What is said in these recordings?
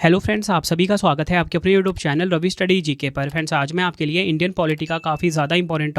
Hello friends, आप सभी का स्वागत है आपके अपने YouTube channel Ravi study GK पर। फ्रेंड्स, आज मैं आपके लिए इंडियन पॉलिटी का काफ़ी ज़्यादा इंपॉर्टेंट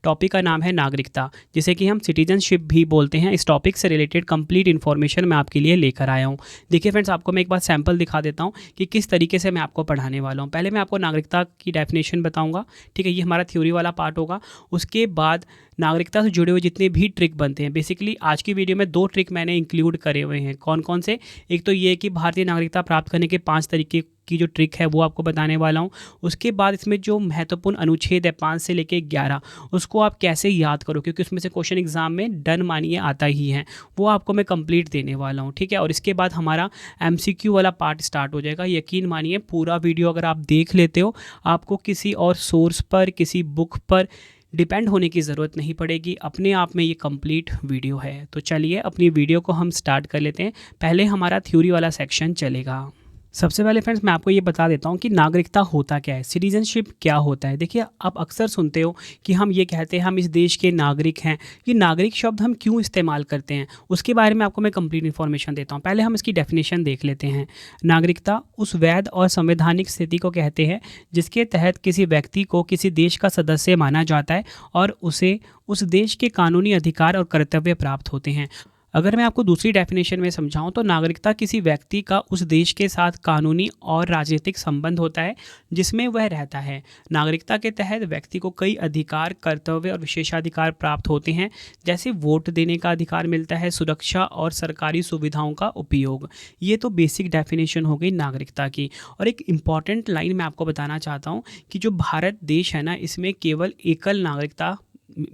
टॉपिक का नाम है नागरिकता, जिसे कि हम सिटीजनशिप भी बोलते हैं। इस टॉपिक से रिलेटेड कंप्लीट इन्फॉर्मेशन मैं आपके लिए लेकर आया हूँ। देखिए फ्रेंड्स, आपको मैं एक बार सैम्पल दिखा देता हूँ कि किस तरीके से मैं आपको पढ़ाने वाला हूँ। पहले मैं आपको नागरिकता की डेफिनेशन बताऊँगा, ठीक है, ये हमारा थ्योरी वाला पार्ट होगा। उसके बाद नागरिकता से जुड़े हुए जितने भी ट्रिक बनते हैं, बेसिकली आज की वीडियो में 2 ट्रिक मैंने इंक्लूड करे हुए हैं। कौन कौन से? एक तो ये कि भारतीय नागरिकता प्राप्त करने के 5 तरीके की जो ट्रिक है वो आपको बताने वाला हूँ। उसके बाद इसमें जो महत्वपूर्ण अनुच्छेद है 5 से लेके 11, उसको आप कैसे याद करो, क्योंकि उसमें से क्वेश्चन एग्जाम में डन मानिए आता ही है, वो आपको मैं कंप्लीट देने वाला हूँ, ठीक है। और इसके बाद हमारा MCQ वाला पार्ट स्टार्ट हो जाएगा। यकीन मानिए पूरा वीडियो अगर आप देख लेते हो, आपको किसी और सोर्स पर, किसी बुक पर डिपेंड होने की ज़रूरत नहीं पड़ेगी। अपने आप में ये कंप्लीट वीडियो है। तो चलिए अपनी वीडियो को हम स्टार्ट कर लेते हैं। पहले हमारा थ्योरी वाला सेक्शन चलेगा। सबसे पहले फ्रेंड्स मैं आपको ये बता देता हूँ कि नागरिकता होता क्या है, सिटीजनशिप क्या होता है। देखिए, आप अक्सर सुनते हो कि हम ये कहते हैं हम इस देश के नागरिक हैं। ये नागरिक शब्द हम क्यों इस्तेमाल करते हैं, उसके बारे में आपको मैं कंप्लीट इन्फॉर्मेशन देता हूँ। पहले हम इसकी डेफिनेशन देख लेते हैं। नागरिकता उस वैध और संवैधानिक स्थिति को कहते हैं जिसके तहत किसी व्यक्ति को किसी देश का सदस्य माना जाता है और उसे उस देश के कानूनी अधिकार और कर्तव्य प्राप्त होते हैं। अगर मैं आपको दूसरी डेफिनेशन में समझाऊं तो नागरिकता किसी व्यक्ति का उस देश के साथ कानूनी और राजनीतिक संबंध होता है जिसमें वह रहता है। नागरिकता के तहत व्यक्ति को कई अधिकार, कर्तव्य और विशेषाधिकार प्राप्त होते हैं, जैसे वोट देने का अधिकार मिलता है, सुरक्षा और सरकारी सुविधाओं का उपयोग। ये तो बेसिक डेफिनेशन हो गई नागरिकता की। और एक इम्पॉर्टेंट लाइन मैं आपको बताना चाहता हूँ कि जो भारत देश है ना, इसमें केवल एकल नागरिकता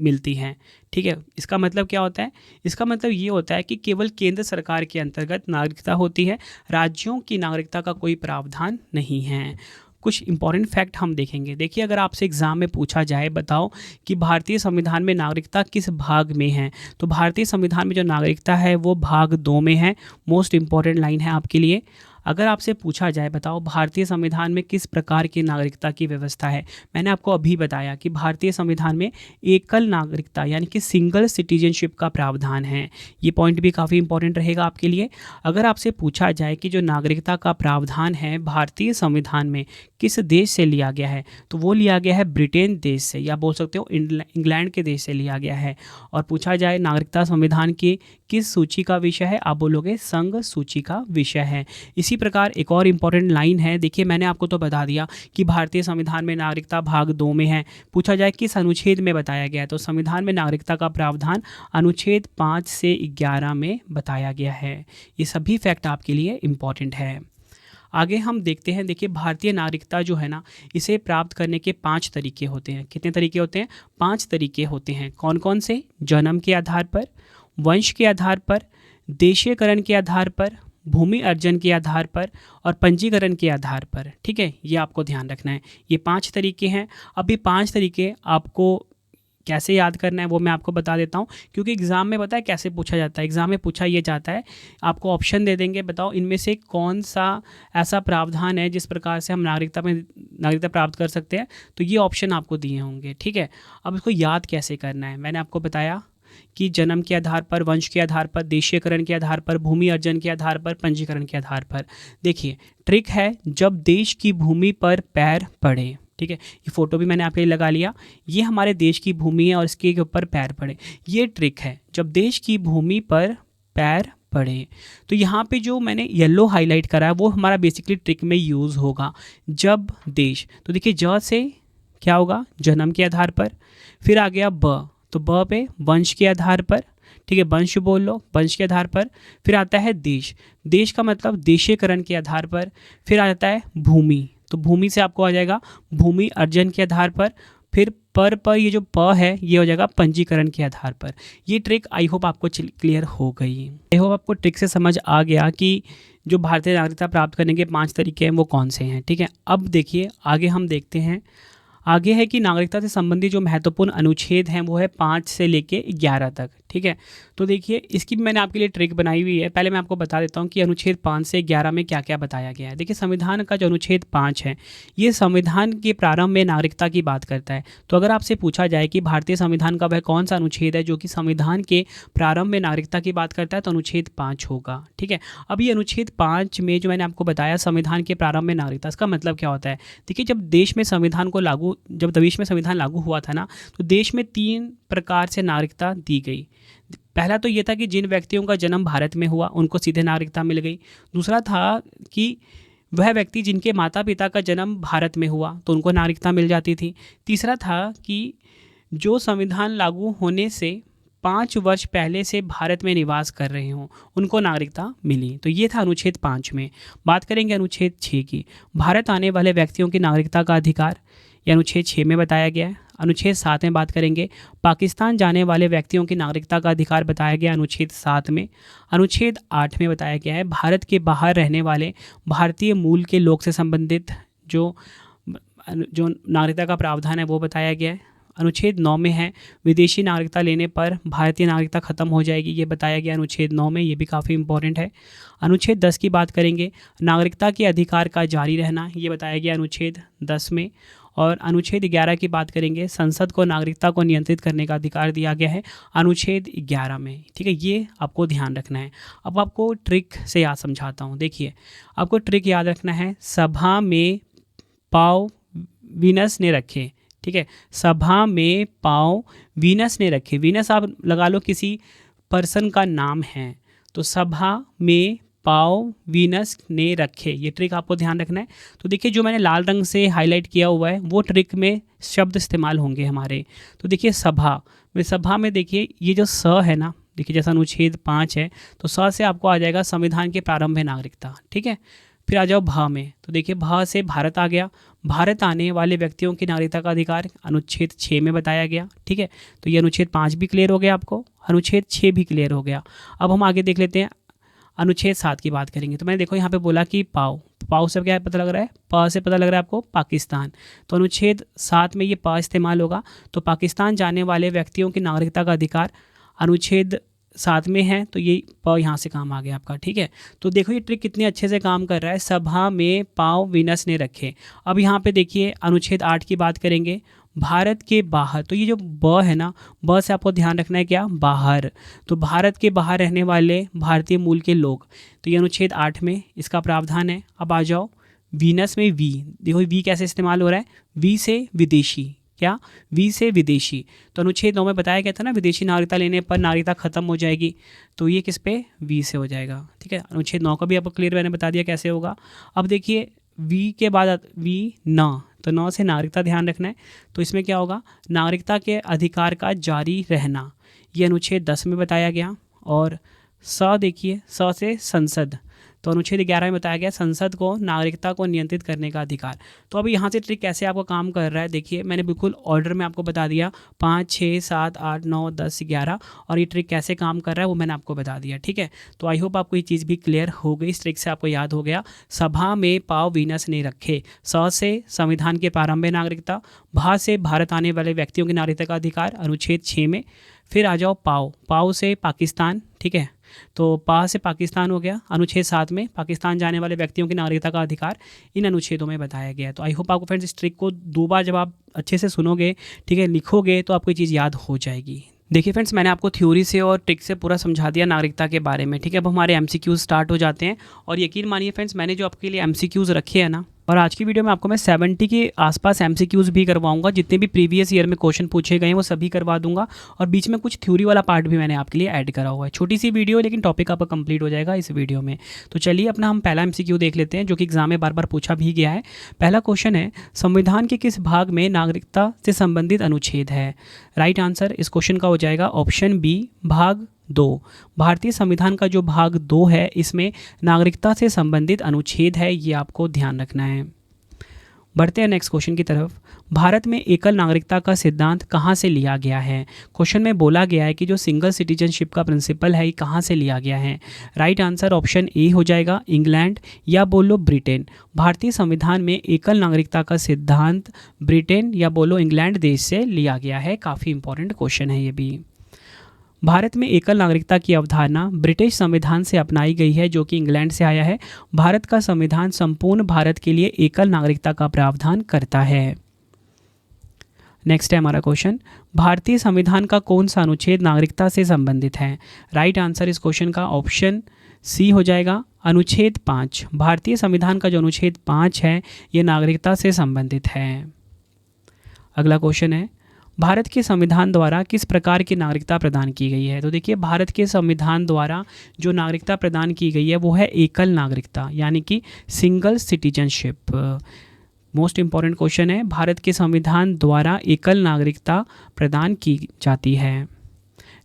मिलती है, ठीक है। इसका मतलब क्या होता है? इसका मतलब ये होता है कि केवल केंद्र सरकार के अंतर्गत नागरिकता होती है, राज्यों की नागरिकता का कोई प्रावधान नहीं है। कुछ इंपॉर्टेंट फैक्ट हम देखेंगे। देखिए, अगर आपसे एग्जाम में पूछा जाए, बताओ कि भारतीय संविधान में नागरिकता किस भाग में है, तो भारतीय संविधान में जो नागरिकता है वो भाग 2 में है। मोस्ट इंपॉर्टेंट लाइन है आपके लिए। अगर आपसे पूछा जाए, बताओ भारतीय संविधान में किस प्रकार की नागरिकता की व्यवस्था है, मैंने आपको अभी बताया कि भारतीय संविधान में एकल नागरिकता यानी कि सिंगल सिटीजनशिप का प्रावधान है। ये पॉइंट भी काफ़ी इंपॉर्टेंट रहेगा आपके लिए। अगर आपसे पूछा जाए कि जो नागरिकता का प्रावधान है भारतीय संविधान में किस देश से लिया गया है, तो वो लिया गया है ब्रिटेन देश से, या बोल सकते हो इंग्लैंड के देश से लिया गया है। और पूछा जाए नागरिकता संविधान की किस सूची का विषय है, आप बोलोगे संघ सूची का विषय है। इसी प्रकार एक और इम्पॉर्टेंट लाइन है। देखिए, मैंने आपको तो बता दिया कि भारतीय संविधान में नागरिकता भाग 2 में है। पूछा जाए किस अनुच्छेद में बताया गया है, तो संविधान में नागरिकता का प्रावधान अनुच्छेद 5 से 11 में बताया गया है। ये सभी फैक्ट आपके लिए इम्पॉर्टेंट है। आगे हम देखते हैं। देखिए, भारतीय नागरिकता जो है ना, इसे प्राप्त करने के 5 तरीके होते हैं। कितने तरीके होते हैं? 5 तरीके होते हैं। कौन कौन से? जन्म के आधार पर, वंश के आधार पर, देशीयकरण के आधार पर, भूमि अर्जन के आधार पर और पंजीकरण के आधार पर, ठीक है। ये आपको ध्यान रखना है। ये 5 तरीके हैं। अब ये 5 तरीके आपको कैसे याद करना है वो मैं आपको बता देता हूँ, क्योंकि एग्ज़ाम में पता है कैसे पूछा जाता है। एग्ज़ाम में पूछा ये जाता है, आपको ऑप्शन दे देंगे, बताओ इनमें से कौन सा ऐसा प्रावधान है जिस प्रकार से हम नागरिकता प्राप्त कर सकते हैं। तो ये ऑप्शन आपको दिए होंगे, ठीक है। अब इसको याद कैसे करना है, मैंने आपको बताया कि जन्म के आधार पर, वंश के आधार पर, देशीयकरण के आधार पर, भूमि अर्जन के आधार पर, पंजीकरण के आधार पर। देखिए, ट्रिक है जब देश की भूमि पर पैर पड़े, ठीक है। ये फोटो भी मैंने आपके लिए लगा लिया। ये हमारे देश की भूमि है और इसके ऊपर पैर पड़े, ये ट्रिक है जब देश की भूमि पर पैर पड़े। तो यहाँ पे जो मैंने येलो हाईलाइट करा है वो हमारा बेसिकली ट्रिक में यूज़ होगा। जब देश, तो देखिए ज से क्या होगा? जन्म के आधार पर। फिर आ गया ब, तो ब पे वंश के आधार पर, ठीक है, वंश बोल लो, वंश के आधार पर। फिर आता है देश, देश का मतलब देशीयकरण के आधार पर। फिर आ जाता है भूमि, तो भूमि से आपको आ जाएगा भूमि अर्जन के आधार पर। फिर पर ये जो प है ये हो जाएगा पंजीकरण के आधार पर। ये ट्रिक आई होप आपको क्लियर हो गई। आई होप आपको ट्रिक से समझ आ गया कि जो भारतीय नागरिकता प्राप्त करने के 5 तरीके हैं वो कौन से हैं, ठीक है। अब देखिए आगे हम देखते हैं। आगे है कि नागरिकता से संबंधित जो महत्वपूर्ण अनुच्छेद हैं वो है 5 से लेके 11 तक, ठीक ठीक है। तो देखिए इसकी भी मैंने आपके लिए ट्रिक बनाई हुई है। पहले मैं आपको बता देता हूँ कि अनुच्छेद 5 से 11 में क्या क्या बताया गया है। देखिए संविधान का जो अनुच्छेद 5 है ये संविधान के प्रारंभ में नागरिकता की बात करता है। तो अगर आपसे पूछा जाए कि भारतीय संविधान का वह कौन सा अनुच्छेद है जो कि संविधान के प्रारंभ में नागरिकता की बात करता है, तो अनुच्छेद 5 होगा। ठीक है। अब ये अनुच्छेद 5 में जो मैंने आपको बताया संविधान के प्रारंभ में नागरिकता, इसका मतलब क्या होता है? देखिए जब देश में संविधान लागू हुआ था ना, तो देश में 3 प्रकार से नागरिकता दी गई। पहला तो ये था कि जिन व्यक्तियों का जन्म भारत में हुआ उनको सीधे नागरिकता मिल गई। दूसरा था कि वह व्यक्ति जिनके माता पिता का जन्म भारत में हुआ तो उनको नागरिकता मिल जाती थी। तीसरा था कि जो संविधान लागू होने से 5 वर्ष पहले से भारत में निवास कर रहे हों उनको नागरिकता मिली। तो ये था अनुच्छेद 5 में। बात करेंगे अनुच्छेद 6 की। भारत आने वाले व्यक्तियों की नागरिकता का अधिकार, ये अनुच्छेद 6 में बताया गया है। अनुच्छेद 7 में बात करेंगे पाकिस्तान जाने वाले व्यक्तियों की नागरिकता का अधिकार बताया गया अनुच्छेद 7 में। अनुच्छेद 8 में बताया गया है भारत के बाहर रहने वाले भारतीय मूल के लोग से संबंधित जो नागरिकता का प्रावधान है वो बताया गया है। अनुच्छेद 9 में है विदेशी नागरिकता लेने पर भारतीय नागरिकता खत्म हो जाएगी, ये बताया गया अनुच्छेद 9 में, ये भी काफ़ी इंपॉर्टेंट है। अनुच्छेद 10 की बात करेंगे नागरिकता के अधिकार का जारी रहना, ये बताया गया अनुच्छेद 10 में। और अनुच्छेद 11 की बात करेंगे संसद को नागरिकता को नियंत्रित करने का अधिकार दिया गया है अनुच्छेद 11 में। ठीक है, ये आपको ध्यान रखना है। अब आपको ट्रिक से याद समझाता हूँ। देखिए आपको ट्रिक याद रखना है, सभा में पाँव वीनस ने रखे। ठीक है, सभा में पाँव वीनस ने रखे। वीनस आप लगा लो किसी पर्सन का नाम है, तो सभा में पाँव वीनस ने रखे, ये ट्रिक आपको ध्यान रखना है। तो देखिए जो मैंने लाल रंग से हाईलाइट किया हुआ है वो ट्रिक में शब्द इस्तेमाल होंगे हमारे। तो देखिए सभा में देखिए ये जो स है ना, देखिए जैसा अनुच्छेद 5 है तो स से आपको आ जाएगा संविधान के प्रारंभ में नागरिकता। ठीक है, फिर आ जाओ भा में, तो देखिए भा से भारत आ गया। भारत आने वाले व्यक्तियों की नागरिकता का अधिकार अनुच्छेद 6 में बताया गया। ठीक है, तो ये अनुच्छेद 5 भी क्लियर हो गया आपको, अनुच्छेद 6 भी क्लियर हो गया। अब हम आगे देख लेते हैं, अनुच्छेद 7 की बात करेंगे। तो मैंने देखो यहाँ पे बोला कि पाव से क्या पता लग रहा है, प से पता लग रहा है आपको पाकिस्तान, तो अनुच्छेद 7 में ये प इस्तेमाल होगा। तो पाकिस्तान जाने वाले व्यक्तियों की नागरिकता का अधिकार अनुच्छेद 7 में है, तो ये प यहाँ से काम आ गया आपका। ठीक है, तो देखो ये ट्रिक कितने अच्छे से काम कर रहा है, सभा में पाँव वीनस ने रखे। अब यहाँ पे देखिए अनुच्छेद 8 की बात करेंगे, भारत के बाहर, तो ये जो ब है ना, ब से आपको ध्यान रखना है क्या, बाहर। तो भारत के बाहर रहने वाले भारतीय मूल के लोग, तो ये अनुच्छेद 8 में इसका प्रावधान है। अब आ जाओ वीनस में वी, देखो वी कैसे इस्तेमाल हो रहा है, वी से विदेशी, क्या, वी से विदेशी। तो अनुच्छेद 9 में बताया गया था ना विदेशी नागरिकता लेने पर नागरिकता खत्म हो जाएगी, तो ये किस पे, वी से हो जाएगा। ठीक है, अनुच्छेद 9 का भी आपको क्लियर मैंने बता दिया कैसे होगा। अब देखिए वी के बाद वी न, तो 9 से नागरिकता ध्यान रखना है। तो इसमें क्या होगा, नागरिकता के अधिकार का जारी रहना, ये अनुच्छेद 10 में बताया गया। और स देखिए, स से संसद, तो अनुच्छेद 11 में बताया गया संसद को नागरिकता को नियंत्रित करने का अधिकार। तो अभी यहाँ से ट्रिक कैसे आपको काम कर रहा है, देखिए मैंने बिल्कुल ऑर्डर में आपको बता दिया, 5, 6, 7, 8, 9, 10, 11, और ये ट्रिक कैसे काम कर रहा है वो मैंने आपको बता दिया। ठीक है, तो आई होप आपको ये चीज़ भी क्लियर हो गई, इस ट्रिक से आपको याद हो गया। सभा में पाँव वीनस ने रखे, स से संविधान के प्रारंभ में नागरिकता, भा से भारत आने वाले व्यक्तियों की नागरिकता का अधिकार अनुच्छेद 6 में। फिर आ जाओ पाव से पाकिस्तान। ठीक है, तो पा से पाकिस्तान हो गया, अनुच्छेद 7 में पाकिस्तान जाने वाले व्यक्तियों की नागरिकता का अधिकार इन अनुच्छेदों में बताया गया है। तो आई होप आपको फ्रेंड्स इस ट्रिक को 2 बार जब आप अच्छे से सुनोगे, ठीक है, लिखोगे, तो आपको ये चीज़ याद हो जाएगी। देखिए फ्रेंड्स मैंने आपको थ्योरी से और ट्रिक से पूरा समझा दिया नागरिकता के बारे में। ठीक है, अब हमारे MCQs स्टार्ट हो जाते हैं। और यकीन मानिए फ्रेंड्स मैंने जो आपके लिए MCQs रखे हैं ना, और आज की वीडियो में आपको मैं 70 के आसपास MCQs भी करवाऊंगा, जितने भी प्रीवियस ईयर में क्वेश्चन पूछे गए हैं वो सभी करवा दूंगा। और बीच में कुछ थ्योरी वाला पार्ट भी मैंने आपके लिए ऐड करा हुआ है। छोटी सी वीडियो लेकिन टॉपिक आपका कंप्लीट हो जाएगा इस वीडियो में। तो चलिए अपना हम पहला MCQ देख लेते हैं, जो कि एग्जाम में बार बार पूछा भी गया है। पहला क्वेश्चन है, संविधान के किस भाग में नागरिकता से संबंधित अनुच्छेद है? राइट आंसर इस क्वेश्चन का हो जाएगा ऑप्शन बी, भाग 2। भारतीय संविधान का जो भाग 2 है इसमें नागरिकता से संबंधित अनुच्छेद है, ये आपको ध्यान रखना है। बढ़ते हैं नेक्स्ट क्वेश्चन की तरफ। भारत में एकल नागरिकता का सिद्धांत कहाँ से लिया गया है? क्वेश्चन में बोला गया है कि जो सिंगल सिटीजनशिप का प्रिंसिपल है ये कहाँ से लिया गया है? राइट आंसर ऑप्शन ए हो जाएगा, इंग्लैंड या बोलो ब्रिटेन। भारतीय संविधान में एकल नागरिकता का सिद्धांत ब्रिटेन या बोलो इंग्लैंड देश से लिया गया है। काफ़ी इंपॉर्टेंट क्वेश्चन है ये भी। भारत में एकल नागरिकता की अवधारणा ब्रिटिश संविधान से अपनाई गई है, जो कि इंग्लैंड से आया है। भारत का संविधान संपूर्ण भारत के लिए एकल नागरिकता का प्रावधान करता है। नेक्स्ट है हमारा क्वेश्चन, भारतीय संविधान का कौन सा अनुच्छेद नागरिकता से संबंधित है? राइट आंसर इस क्वेश्चन का ऑप्शन सी हो जाएगा, अनुच्छेद 5। भारतीय संविधान का जो अनुच्छेद 5 है ये नागरिकता से संबंधित है। अगला क्वेश्चन है, भारत के संविधान द्वारा किस प्रकार की नागरिकता प्रदान की गई है? तो देखिए, भारत के संविधान द्वारा जो नागरिकता प्रदान की गई है वो है एकल नागरिकता, यानी कि single citizenship. Most important question है, भारत के संविधान द्वारा एकल नागरिकता प्रदान की जाती है।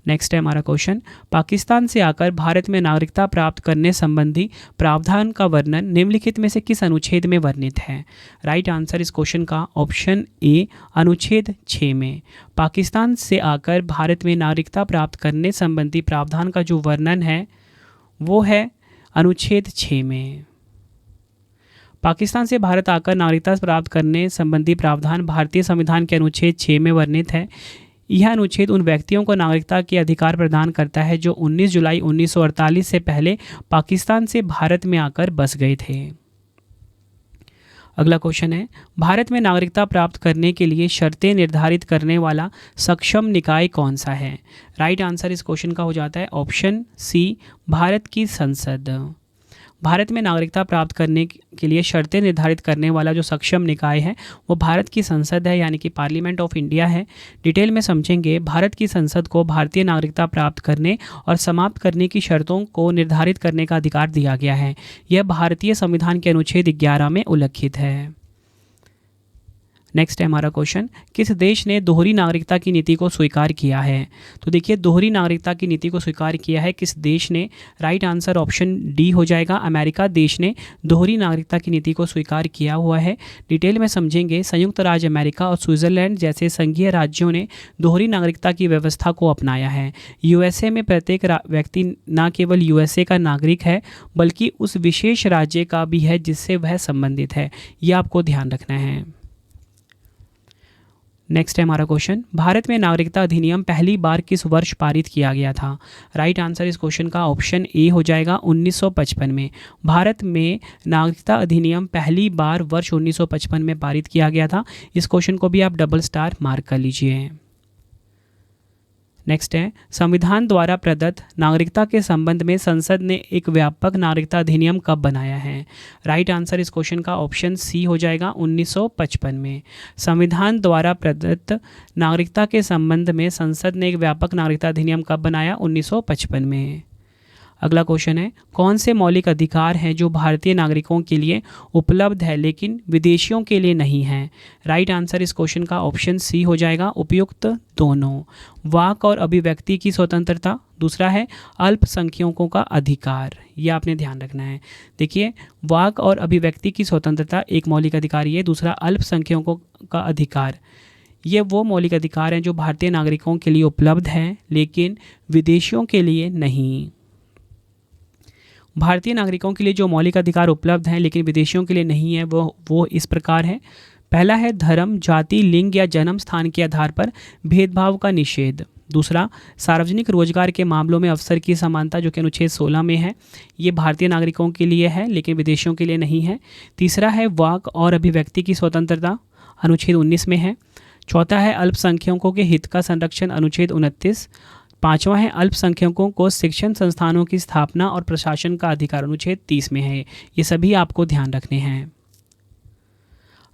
नेक्स्ट है हमारा क्वेश्चन, पाकिस्तान से आकर भारत में नागरिकता प्राप्त करने संबंधी प्रावधान का वर्णन निम्नलिखित में से किस अनुच्छेद में वर्णित है? राइट आंसर इस क्वेश्चन का ऑप्शन ए, अनुच्छेद 6 में। पाकिस्तान से आकर भारत में नागरिकता प्राप्त करने संबंधी प्रावधान का जो वर्णन है वो है अनुच्छेद 6 में। पाकिस्तान से भारत आकर नागरिकता प्राप्त करने संबंधी प्रावधान भारतीय संविधान के अनुच्छेद 6 में वर्णित है। यह अनुच्छेद उन व्यक्तियों को नागरिकता के अधिकार प्रदान करता है जो 19 जुलाई 1948 से पहले पाकिस्तान से भारत में आकर बस गए थे। अगला क्वेश्चन है, भारत में नागरिकता प्राप्त करने के लिए शर्तें निर्धारित करने वाला सक्षम निकाय कौन सा है? राइट आंसर इस क्वेश्चन का हो जाता है ऑप्शन सी, भारत की संसद। भारत में नागरिकता प्राप्त करने के लिए शर्तें निर्धारित करने वाला जो सक्षम निकाय है वो भारत की संसद है, यानी कि पार्लियामेंट ऑफ इंडिया है। डिटेल में समझेंगे, भारत की संसद को भारतीय नागरिकता प्राप्त करने और समाप्त करने की शर्तों को निर्धारित करने का अधिकार दिया गया है। यह भारतीय संविधान के अनुच्छेद 11 में उल्लिखित है। नेक्स्ट है हमारा क्वेश्चन, किस देश ने दोहरी नागरिकता की नीति को स्वीकार किया है? तो देखिए, दोहरी नागरिकता की नीति को स्वीकार किया है किस देश ने? राइट आंसर ऑप्शन डी हो जाएगा, अमेरिका देश ने दोहरी नागरिकता की नीति को स्वीकार किया हुआ है। डिटेल में समझेंगे, संयुक्त राज्य अमेरिका और स्विट्जरलैंड जैसे संघीय राज्यों ने दोहरी नागरिकता की व्यवस्था को अपनाया है। यूएसए में प्रत्येक व्यक्ति न केवल यूएसए का नागरिक है बल्कि उस विशेष राज्य का भी है जिससे वह संबंधित है। यह आपको ध्यान रखना है। नेक्स्ट है हमारा क्वेश्चन, भारत में नागरिकता अधिनियम पहली बार किस वर्ष पारित किया गया था? राइट आंसर इस क्वेश्चन का ऑप्शन ए हो जाएगा, 1955 में। भारत में नागरिकता अधिनियम पहली बार वर्ष 1955 में पारित किया गया था। इस क्वेश्चन को भी आप डबल स्टार मार्क कर लीजिए। नेक्स्ट है, संविधान द्वारा प्रदत्त नागरिकता के संबंध में संसद ने एक व्यापक नागरिकता अधिनियम कब बनाया है? राइट आंसर इस क्वेश्चन का ऑप्शन सी हो जाएगा, 1955 में। संविधान द्वारा प्रदत्त नागरिकता के संबंध में संसद ने एक व्यापक नागरिकता अधिनियम कब बनाया? 1955 में। अगला क्वेश्चन है, कौन से मौलिक अधिकार हैं जो भारतीय नागरिकों के लिए उपलब्ध है लेकिन विदेशियों के लिए नहीं है? राइट आंसर इस क्वेश्चन का ऑप्शन सी हो जाएगा, उपयुक्त दोनों। वाक और अभिव्यक्ति की स्वतंत्रता, दूसरा है अल्पसंख्यकों का अधिकार। यह आपने ध्यान रखना है। देखिए, वाक और अभिव्यक्ति की स्वतंत्रता एक मौलिक अधिकार है, दूसरा अल्पसंख्यकों का अधिकार। ये वो मौलिक अधिकार हैं जो भारतीय नागरिकों के लिए उपलब्ध हैं लेकिन विदेशियों के लिए नहीं। भारतीय नागरिकों के लिए जो मौलिक अधिकार उपलब्ध हैं लेकिन विदेशियों के लिए नहीं है वो इस प्रकार है। पहला है धर्म, जाति, लिंग या जन्म स्थान के आधार पर भेदभाव का निषेध। दूसरा, सार्वजनिक रोजगार के मामलों में अवसर की समानता, जो कि अनुच्छेद 16 में है। ये भारतीय नागरिकों के लिए है लेकिन विदेशियों के लिए नहीं है। तीसरा है वाक और अभिव्यक्ति की स्वतंत्रता, अनुच्छेद 19 में है। चौथा है अल्पसंख्यकों के हित का संरक्षण, अनुच्छेद 29। पांचवा है अल्पसंख्यकों को शिक्षण संस्थानों की स्थापना और प्रशासन का अधिकार, अनुच्छेद 30 में है। ये सभी आपको ध्यान रखने हैं।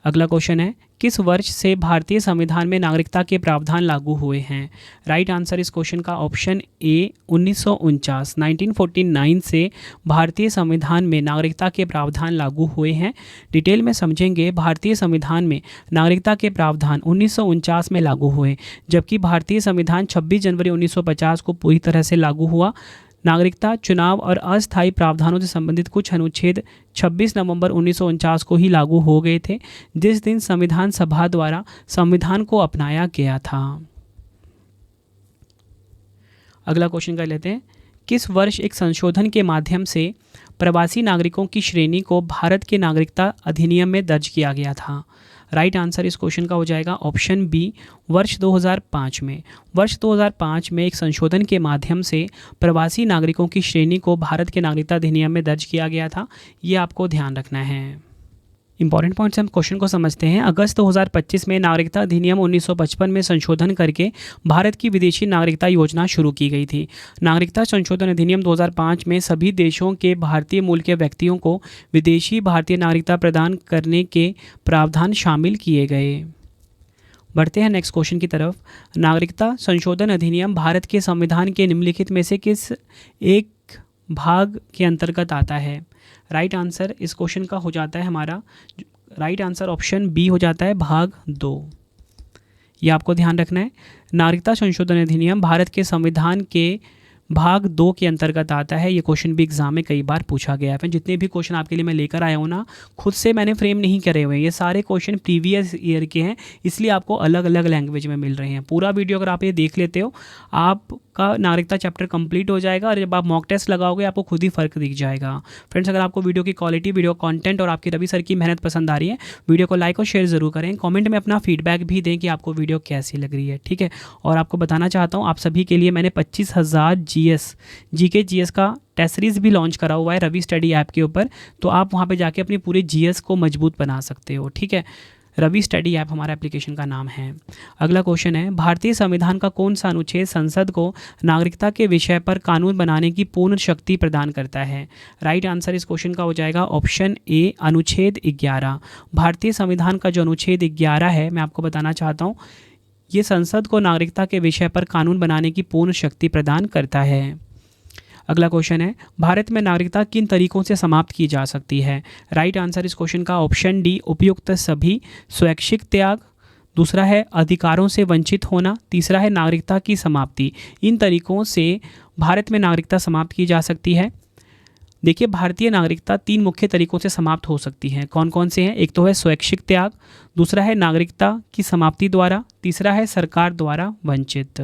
अगला क्वेश्चन है, किस वर्ष से भारतीय संविधान में नागरिकता के प्रावधान लागू हुए हैं? राइट आंसर इस क्वेश्चन का ऑप्शन ए, 1949। 1949 से भारतीय संविधान में नागरिकता के प्रावधान लागू हुए हैं। डिटेल में समझेंगे, भारतीय संविधान में नागरिकता के प्रावधान 1949 में लागू हुए, जबकि भारतीय संविधान 26 जनवरी 1950 को पूरी तरह से लागू हुआ। नागरिकता, चुनाव और अस्थायी प्रावधानों से संबंधित कुछ अनुच्छेद 26 नवंबर 1949 को ही लागू हो गए थे, जिस दिन संविधान सभा द्वारा संविधान को अपनाया गया था। अगला क्वेश्चन कर लेते हैं, किस वर्ष एक संशोधन के माध्यम से प्रवासी नागरिकों की श्रेणी को भारत के नागरिकता अधिनियम में दर्ज किया गया था? राइट आंसर इस क्वेश्चन का हो जाएगा ऑप्शन बी, वर्ष 2005 में। वर्ष 2005 में एक संशोधन के माध्यम से प्रवासी नागरिकों की श्रेणी को भारत के नागरिकता अधिनियम में दर्ज किया गया था। ये आपको ध्यान रखना है। इंपॉर्टेंट पॉइंट्स हम क्वेश्चन को समझते हैं। अगस्त 2025 में नागरिकता अधिनियम 1955 में संशोधन करके भारत की विदेशी नागरिकता योजना शुरू की गई थी। नागरिकता संशोधन अधिनियम 2005 में सभी देशों के भारतीय मूल के व्यक्तियों को विदेशी भारतीय नागरिकता प्रदान करने के प्रावधान शामिल किए गए। बढ़ते हैं नेक्स्ट क्वेश्चन की तरफ। नागरिकता संशोधन अधिनियम भारत के संविधान के निम्नलिखित में से किस एक भाग के अंतर्गत आता है? राइट आंसर इस क्वेश्चन का हो जाता है हमारा राइट आंसर ऑप्शन बी हो जाता है, भाग 2। ये आपको ध्यान रखना है। नागरिकता संशोधन अधिनियम भारत के संविधान के भाग 2 के अंतर्गत आता है। ये क्वेश्चन भी एग्जाम में कई बार पूछा गया है। जितने भी क्वेश्चन आपके लिए मैं लेकर आया हूँ ना, खुद से मैंने फ्रेम नहीं करे हुए हैं। ये सारे क्वेश्चन प्रीवियस ईयर के हैं, इसलिए आपको अलग अलग लैंग्वेज में मिल रहे हैं। पूरा वीडियो अगर आप ये देख लेते हो, आपका नागरिकता चैप्टर कंप्लीट हो जाएगा और जब आप मॉक टेस्ट लगाओगे आपको खुद ही फ़र्क दिख जाएगा। फ्रेंड्स, अगर आपको वीडियो की क्वालिटी, वीडियो कंटेंट और आपकी रवि सर की मेहनत पसंद आ रही है, वीडियो को लाइक और शेयर ज़रूर करें। कमेंट में अपना फीडबैक भी दें कि आपको वीडियो कैसी लग रही है, ठीक है। और आपको बताना चाहता हूँ, आप सभी के लिए मैंने 25,000 जीके जीएस का टेस्ट सीरीज़ भी लॉन्च करा हुआ है रवि स्टडी ऐप के ऊपर, तो आप वहाँ पे जाके अपनी पूरी जीएस को मजबूत बना सकते हो, ठीक है। रवि स्टडी ऐप हमारा एप्लीकेशन का नाम है। अगला क्वेश्चन है, भारतीय संविधान का कौन सा अनुच्छेद संसद को नागरिकता के विषय पर कानून बनाने की पूर्ण शक्ति प्रदान करता है? राइट आंसर इस क्वेश्चन का हो जाएगा ऑप्शन ए, अनुच्छेद 11। भारतीय संविधान का जो अनुच्छेद 11 है, मैं आपको बताना चाहता हूँ, ये संसद को नागरिकता के विषय पर कानून बनाने की पूर्ण शक्ति प्रदान करता है। अगला क्वेश्चन है, भारत में नागरिकता किन तरीकों से समाप्त की जा सकती है? राइट आंसर इस क्वेश्चन का ऑप्शन डी, उपयुक्त सभी, स्वैच्छिक त्याग, दूसरा है अधिकारों से वंचित होना, तीसरा है नागरिकता की समाप्ति। इन तरीकों से भारत में नागरिकता समाप्त की जा सकती है। देखिए, भारतीय नागरिकता 3 मुख्य तरीकों से समाप्त हो सकती है। कौन कौन से हैं? एक तो है स्वैच्छिक त्याग, दूसरा है नागरिकता की समाप्ति द्वारा, तीसरा है सरकार द्वारा वंचित।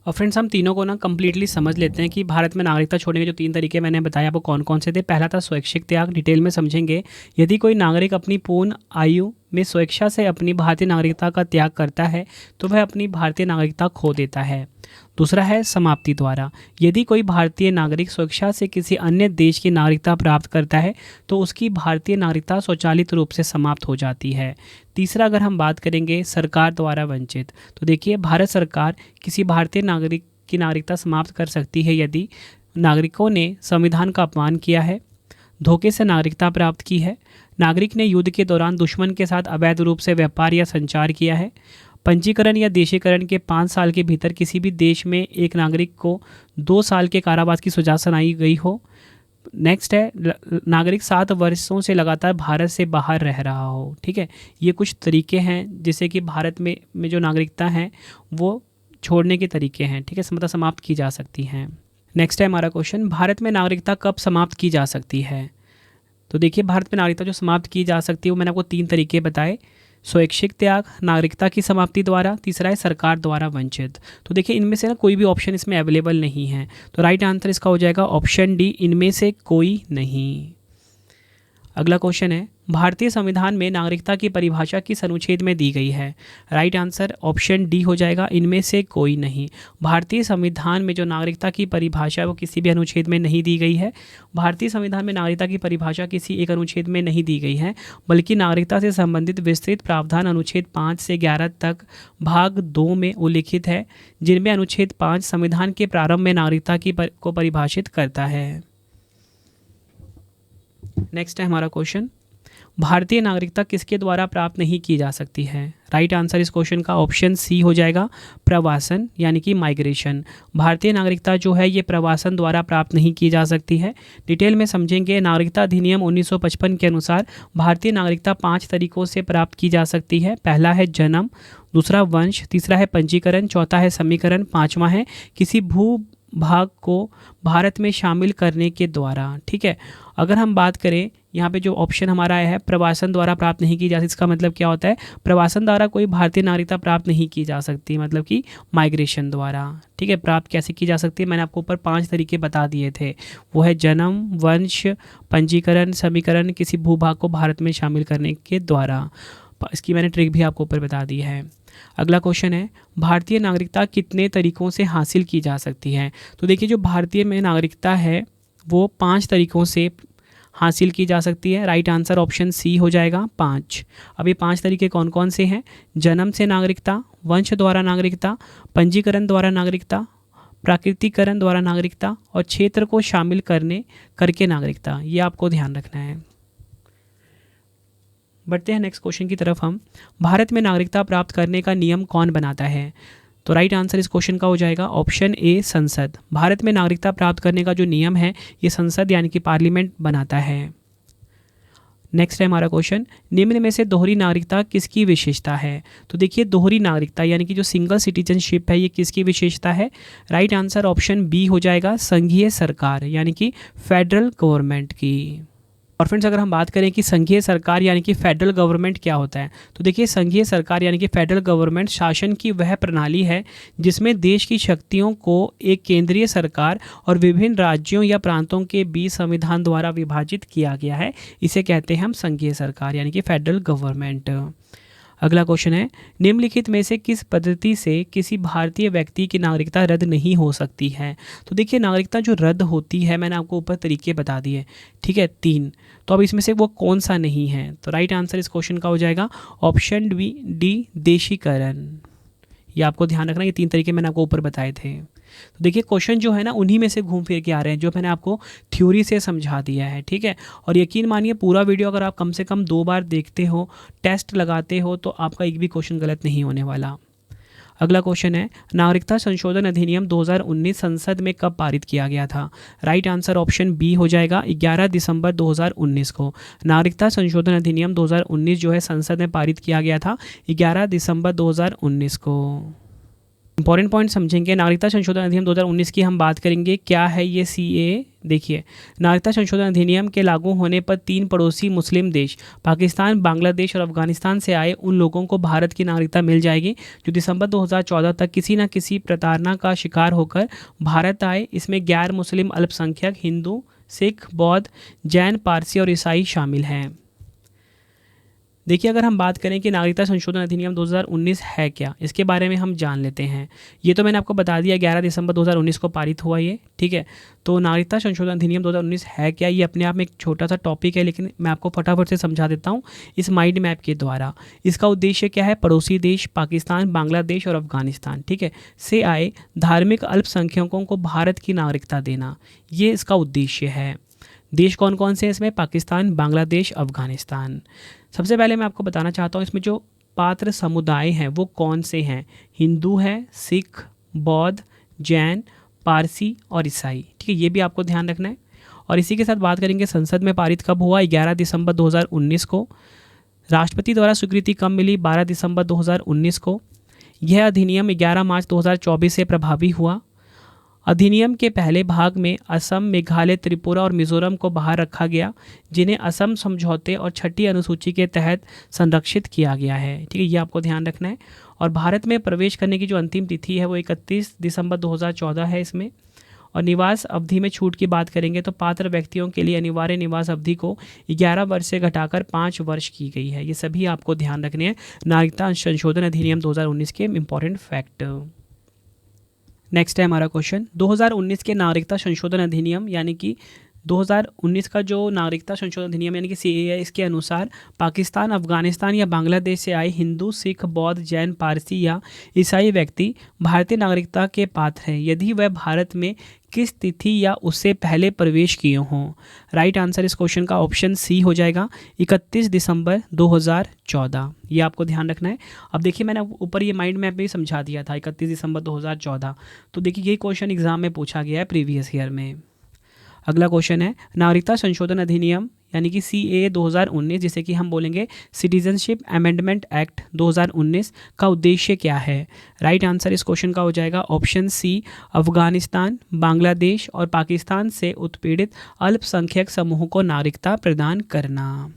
और फ्रेंड्स, हम तीनों को ना कम्प्लीटली समझ लेते हैं कि भारत में नागरिकता छोड़ने के जो 3 तरीके मैंने बताया आपको कौन कौन से थे। पहला था स्वैच्छिक त्याग, डिटेल में समझेंगे। यदि कोई नागरिक अपनी पूर्ण आयु में स्वेच्छा से अपनी भारतीय नागरिकता का त्याग करता है तो वह अपनी भारतीय नागरिकता खो देता है। दूसरा है समाप्ति द्वारा, यदि कोई भारतीय नागरिक स्वेच्छा से किसी अन्य देश की नागरिकता प्राप्त करता है तो उसकी भारतीय नागरिकता स्वचालित रूप से समाप्त हो जाती है। तीसरा, अगर हम बात करेंगे सरकार द्वारा वंचित, तो देखिए, भारत सरकार किसी भारतीय नागरिक की नागरिकता समाप्त कर सकती है यदि नागरिकों ने संविधान का अपमान किया है, धोखे से नागरिकता प्राप्त की है, नागरिक ने युद्ध के दौरान दुश्मन के साथ अवैध रूप से व्यापार या संचार किया है, पंजीकरण या देशीकरण के 5 साल के भीतर किसी भी देश में एक नागरिक को 2 साल के कारावास की सजा सुनाई गई हो। नेक्स्ट है, नागरिक 7 वर्षों से लगातार भारत से बाहर रह रहा हो। ठीक है, ये कुछ तरीके हैं जिससे कि भारत में जो नागरिकता है वो छोड़ने के तरीके हैं। ठीक है, मतलब समाप्त की जा सकती हैं। नेक्स्ट है हमारा क्वेश्चन, भारत में नागरिकता कब समाप्त की जा सकती है? तो देखिए, भारत में नागरिकता जो समाप्त की जा सकती है वो मैंने आपको 3 तरीके बताए, स्वैच्छिक त्याग, नागरिकता की समाप्ति द्वारा, तीसरा है सरकार द्वारा वंचित। तो देखिए, इनमें से ना कोई भी ऑप्शन इसमें अवेलेबल नहीं है, तो राइट आंसर इसका हो जाएगा ऑप्शन डी, इनमें से कोई नहीं। अगला क्वेश्चन है, भारतीय संविधान में नागरिकता की परिभाषा किस अनुच्छेद में दी गई है? राइट आंसर ऑप्शन डी हो जाएगा, इनमें से कोई नहीं। भारतीय संविधान में जो नागरिकता की परिभाषा है वो किसी भी अनुच्छेद में नहीं दी गई है। भारतीय संविधान में नागरिकता की परिभाषा किसी एक अनुच्छेद में नहीं दी गई है, बल्कि नागरिकता से संबंधित विस्तृत प्रावधान अनुच्छेद 5 से 11 तक भाग 2 में उल्लिखित है, जिनमें अनुच्छेद 5 संविधान के प्रारंभ में नागरिकता को परिभाषित करता है। नेक्स्ट है हमारा क्वेश्चन, भारतीय नागरिकता किसके द्वारा प्राप्त नहीं की जा सकती है? राइट आंसर इस क्वेश्चन का ऑप्शन सी हो जाएगा, प्रवासन यानी कि माइग्रेशन। भारतीय नागरिकता जो है ये प्रवासन द्वारा प्राप्त नहीं की जा सकती है। डिटेल में समझेंगे, नागरिकता अधिनियम 1955 के अनुसार भारतीय नागरिकता 5 तरीकों से प्राप्त की जा सकती है। पहला है जन्म, दूसरा वंश, तीसरा है पंजीकरण, चौथा है समीकरण, 5वां है किसी भूभाग को भारत में शामिल करने के द्वारा। ठीक है, अगर हम बात करें यहाँ पे जो ऑप्शन हमारा आया है प्रवासन द्वारा प्राप्त नहीं की जा सकती, इसका मतलब क्या होता है? प्रवासन द्वारा कोई भारतीय नागरिकता प्राप्त नहीं की जा सकती, मतलब कि माइग्रेशन द्वारा। ठीक है, प्राप्त कैसे की जा सकती है? मैंने आपको ऊपर 5 तरीके बता दिए थे, वो है जन्म, वंश, पंजीकरण, समीकरण, किसी भूभाग को भारत में शामिल करने के द्वारा। इसकी मैंने ट्रिक भी आपको ऊपर बता दी है। अगला क्वेश्चन है, भारतीय नागरिकता कितने तरीकों से हासिल की जा सकती है? तो देखिए, जो भारतीय में नागरिकता है वो 5 तरीकों से हासिल की जा सकती है। राइट आंसर ऑप्शन सी हो जाएगा 5। अब ये 5 तरीके कौन कौन से हैं? जन्म से नागरिकता, वंश द्वारा नागरिकता, पंजीकरण द्वारा नागरिकता, प्राकृतिकरण द्वारा नागरिकता और क्षेत्र को शामिल करके नागरिकता। ये आपको ध्यान रखना है। बढ़ते हैं नेक्स्ट क्वेश्चन की तरफ हम। भारत में नागरिकता प्राप्त करने का नियम कौन बनाता है? तो राइट आंसर इस क्वेश्चन का हो जाएगा ऑप्शन ए संसद। भारत में नागरिकता प्राप्त करने का जो नियम है ये संसद यानी कि पार्लियामेंट बनाता है। नेक्स्ट है हमारा क्वेश्चन, निम्न में से दोहरी नागरिकता किसकी विशेषता है? तो देखिए, दोहरी नागरिकता यानी कि जो सिंगल सिटीजनशिप है ये किसकी विशेषता है? राइट आंसर ऑप्शन बी हो जाएगा संघीय सरकार यानी कि फेडरल गवर्नमेंट की। और फ्रेंड्स, अगर हम बात करें कि संघीय सरकार यानी कि फेडरल गवर्नमेंट क्या होता है, तो देखिए, संघीय सरकार यानी कि फेडरल गवर्नमेंट शासन की वह प्रणाली है जिसमें देश की शक्तियों को एक केंद्रीय सरकार और विभिन्न राज्यों या प्रांतों के बीच संविधान द्वारा विभाजित किया गया है। इसे कहते हैं हम संघीय सरकार यानी कि फेडरल गवर्नमेंट। अगला क्वेश्चन है, निम्नलिखित में से किस पद्धति से किसी भारतीय व्यक्ति की नागरिकता रद्द नहीं हो सकती है? तो देखिए, नागरिकता जो रद्द होती है मैंने आपको ऊपर तरीके बता दिए, ठीक है, 3। तो अब इसमें से वो कौन सा नहीं है? तो राइट आंसर इस क्वेश्चन का हो जाएगा ऑप्शन डी देशीकरण। ये आपको ध्यान रखना, ये 3 तरीके मैंने आपको ऊपर बताए थे। तो देखिए, क्वेश्चन जो है ना उन्हीं में से घूम फिर के आ रहे हैं जो मैंने आपको थ्योरी से समझा दिया है, ठीक है। और यकीन मानिए, पूरा वीडियो अगर आप कम से कम 2 बार देखते हो, टेस्ट लगाते हो, तो आपका एक भी क्वेश्चन गलत नहीं होने वाला। अगला क्वेश्चन है, नागरिकता संशोधन अधिनियम 2019 संसद में कब पारित किया गया था? राइट आंसर ऑप्शन बी हो जाएगा 11 दिसंबर 2019 को। नागरिकता संशोधन अधिनियम 2019 जो है संसद में पारित किया गया था 11 दिसंबर 2019 को। इंपॉर्टेंट पॉइंट समझेंगे। नागरिकता संशोधन अधिनियम 2019 की हम बात करेंगे। क्या है ये सीए? देखिए, नागरिकता संशोधन अधिनियम के लागू होने पर 3 पड़ोसी मुस्लिम देश पाकिस्तान, बांग्लादेश और अफगानिस्तान से आए उन लोगों को भारत की नागरिकता मिल जाएगी जो दिसंबर 2014 तक किसी न किसी प्रताड़ना का शिकार होकर भारत आए। इसमें गैर मुस्लिम अल्पसंख्यक हिंदू, सिख, बौद्ध, जैन, पारसी और ईसाई शामिल हैं। देखिए, अगर हम बात करें कि नागरिकता संशोधन अधिनियम 2019 है क्या, इसके बारे में हम जान लेते हैं। ये तो मैंने आपको बता दिया 11 दिसंबर 2019 को पारित हुआ ये, ठीक है। तो नागरिकता संशोधन अधिनियम 2019 है क्या, ये अपने आप में एक छोटा सा टॉपिक है, लेकिन मैं आपको फटाफट से समझा देता हूँ इस माइंड मैप के द्वारा। इसका उद्देश्य क्या है? पड़ोसी देश पाकिस्तान, बांग्लादेश और अफगानिस्तान, ठीक है, से आए धार्मिक अल्पसंख्यकों को भारत की नागरिकता देना, ये इसका उद्देश्य है। देश कौन कौन से हैं इसमें? पाकिस्तान, बांग्लादेश, अफगानिस्तान। सबसे पहले मैं आपको बताना चाहता हूँ इसमें जो पात्र समुदाय हैं वो कौन से हैं। हिंदू है, सिख, बौद्ध, जैन, पारसी और ईसाई, ठीक है, ये भी आपको ध्यान रखना है। और इसी के साथ बात करेंगे संसद में पारित कब हुआ? 11 दिसंबर 2019 को। राष्ट्रपति द्वारा स्वीकृति कब मिली? 12 दिसंबर 2019 को। यह अधिनियम 11 मार्च 2024 से प्रभावी हुआ। अधिनियम के पहले भाग में असम, मेघालय, त्रिपुरा और मिजोरम को बाहर रखा गया, जिन्हें असम समझौते और 6ठी अनुसूची के तहत संरक्षित किया गया है, ठीक है, ये आपको ध्यान रखना है। और भारत में प्रवेश करने की जो अंतिम तिथि है वो 31 दिसंबर 2014 है इसमें। और निवास अवधि में छूट की बात करेंगे तो पात्र व्यक्तियों के लिए अनिवार्य निवास अवधि को 11 वर्ष से घटाकर 5 वर्ष की गई है। ये सभी आपको ध्यान रखने हैं नागरिकता संशोधन अधिनियम 2019 के इंपॉर्टेंट फैक्ट। नेक्स्ट है हमारा क्वेश्चन, 2019 के नागरिकता संशोधन अधिनियम यानी कि 2019 का जो नागरिकता संशोधन अधिनियम यानी कि सीएए, इसके अनुसार पाकिस्तान, अफगानिस्तान या बांग्लादेश से आए हिंदू, सिख, बौद्ध, जैन, पारसी या ईसाई व्यक्ति भारतीय नागरिकता के पात्र हैं यदि वह भारत में किस तिथि या उससे पहले प्रवेश किए हों। राइट आंसर इस क्वेश्चन का ऑप्शन सी हो जाएगा 31 दिसंबर 2014। ये आपको ध्यान रखना है। अब देखिए, मैंने ऊपर ये माइंड मैप भी समझा दिया था 31 दिसंबर 2014। तो देखिए, ये क्वेश्चन एग्जाम में पूछा गया है प्रीवियस ईयर में। अगला क्वेश्चन है, नागरिकता संशोधन अधिनियम यानी कि सीएए 2019, जिसे कि हम बोलेंगे सिटीजनशिप अमेंडमेंट एक्ट 2019 का उद्देश्य क्या है। राइट आंसर इस क्वेश्चन का हो जाएगा ऑप्शन सी, अफगानिस्तान, बांग्लादेश और पाकिस्तान से उत्पीड़ित अल्पसंख्यक समूहों को नागरिकता प्रदान करना।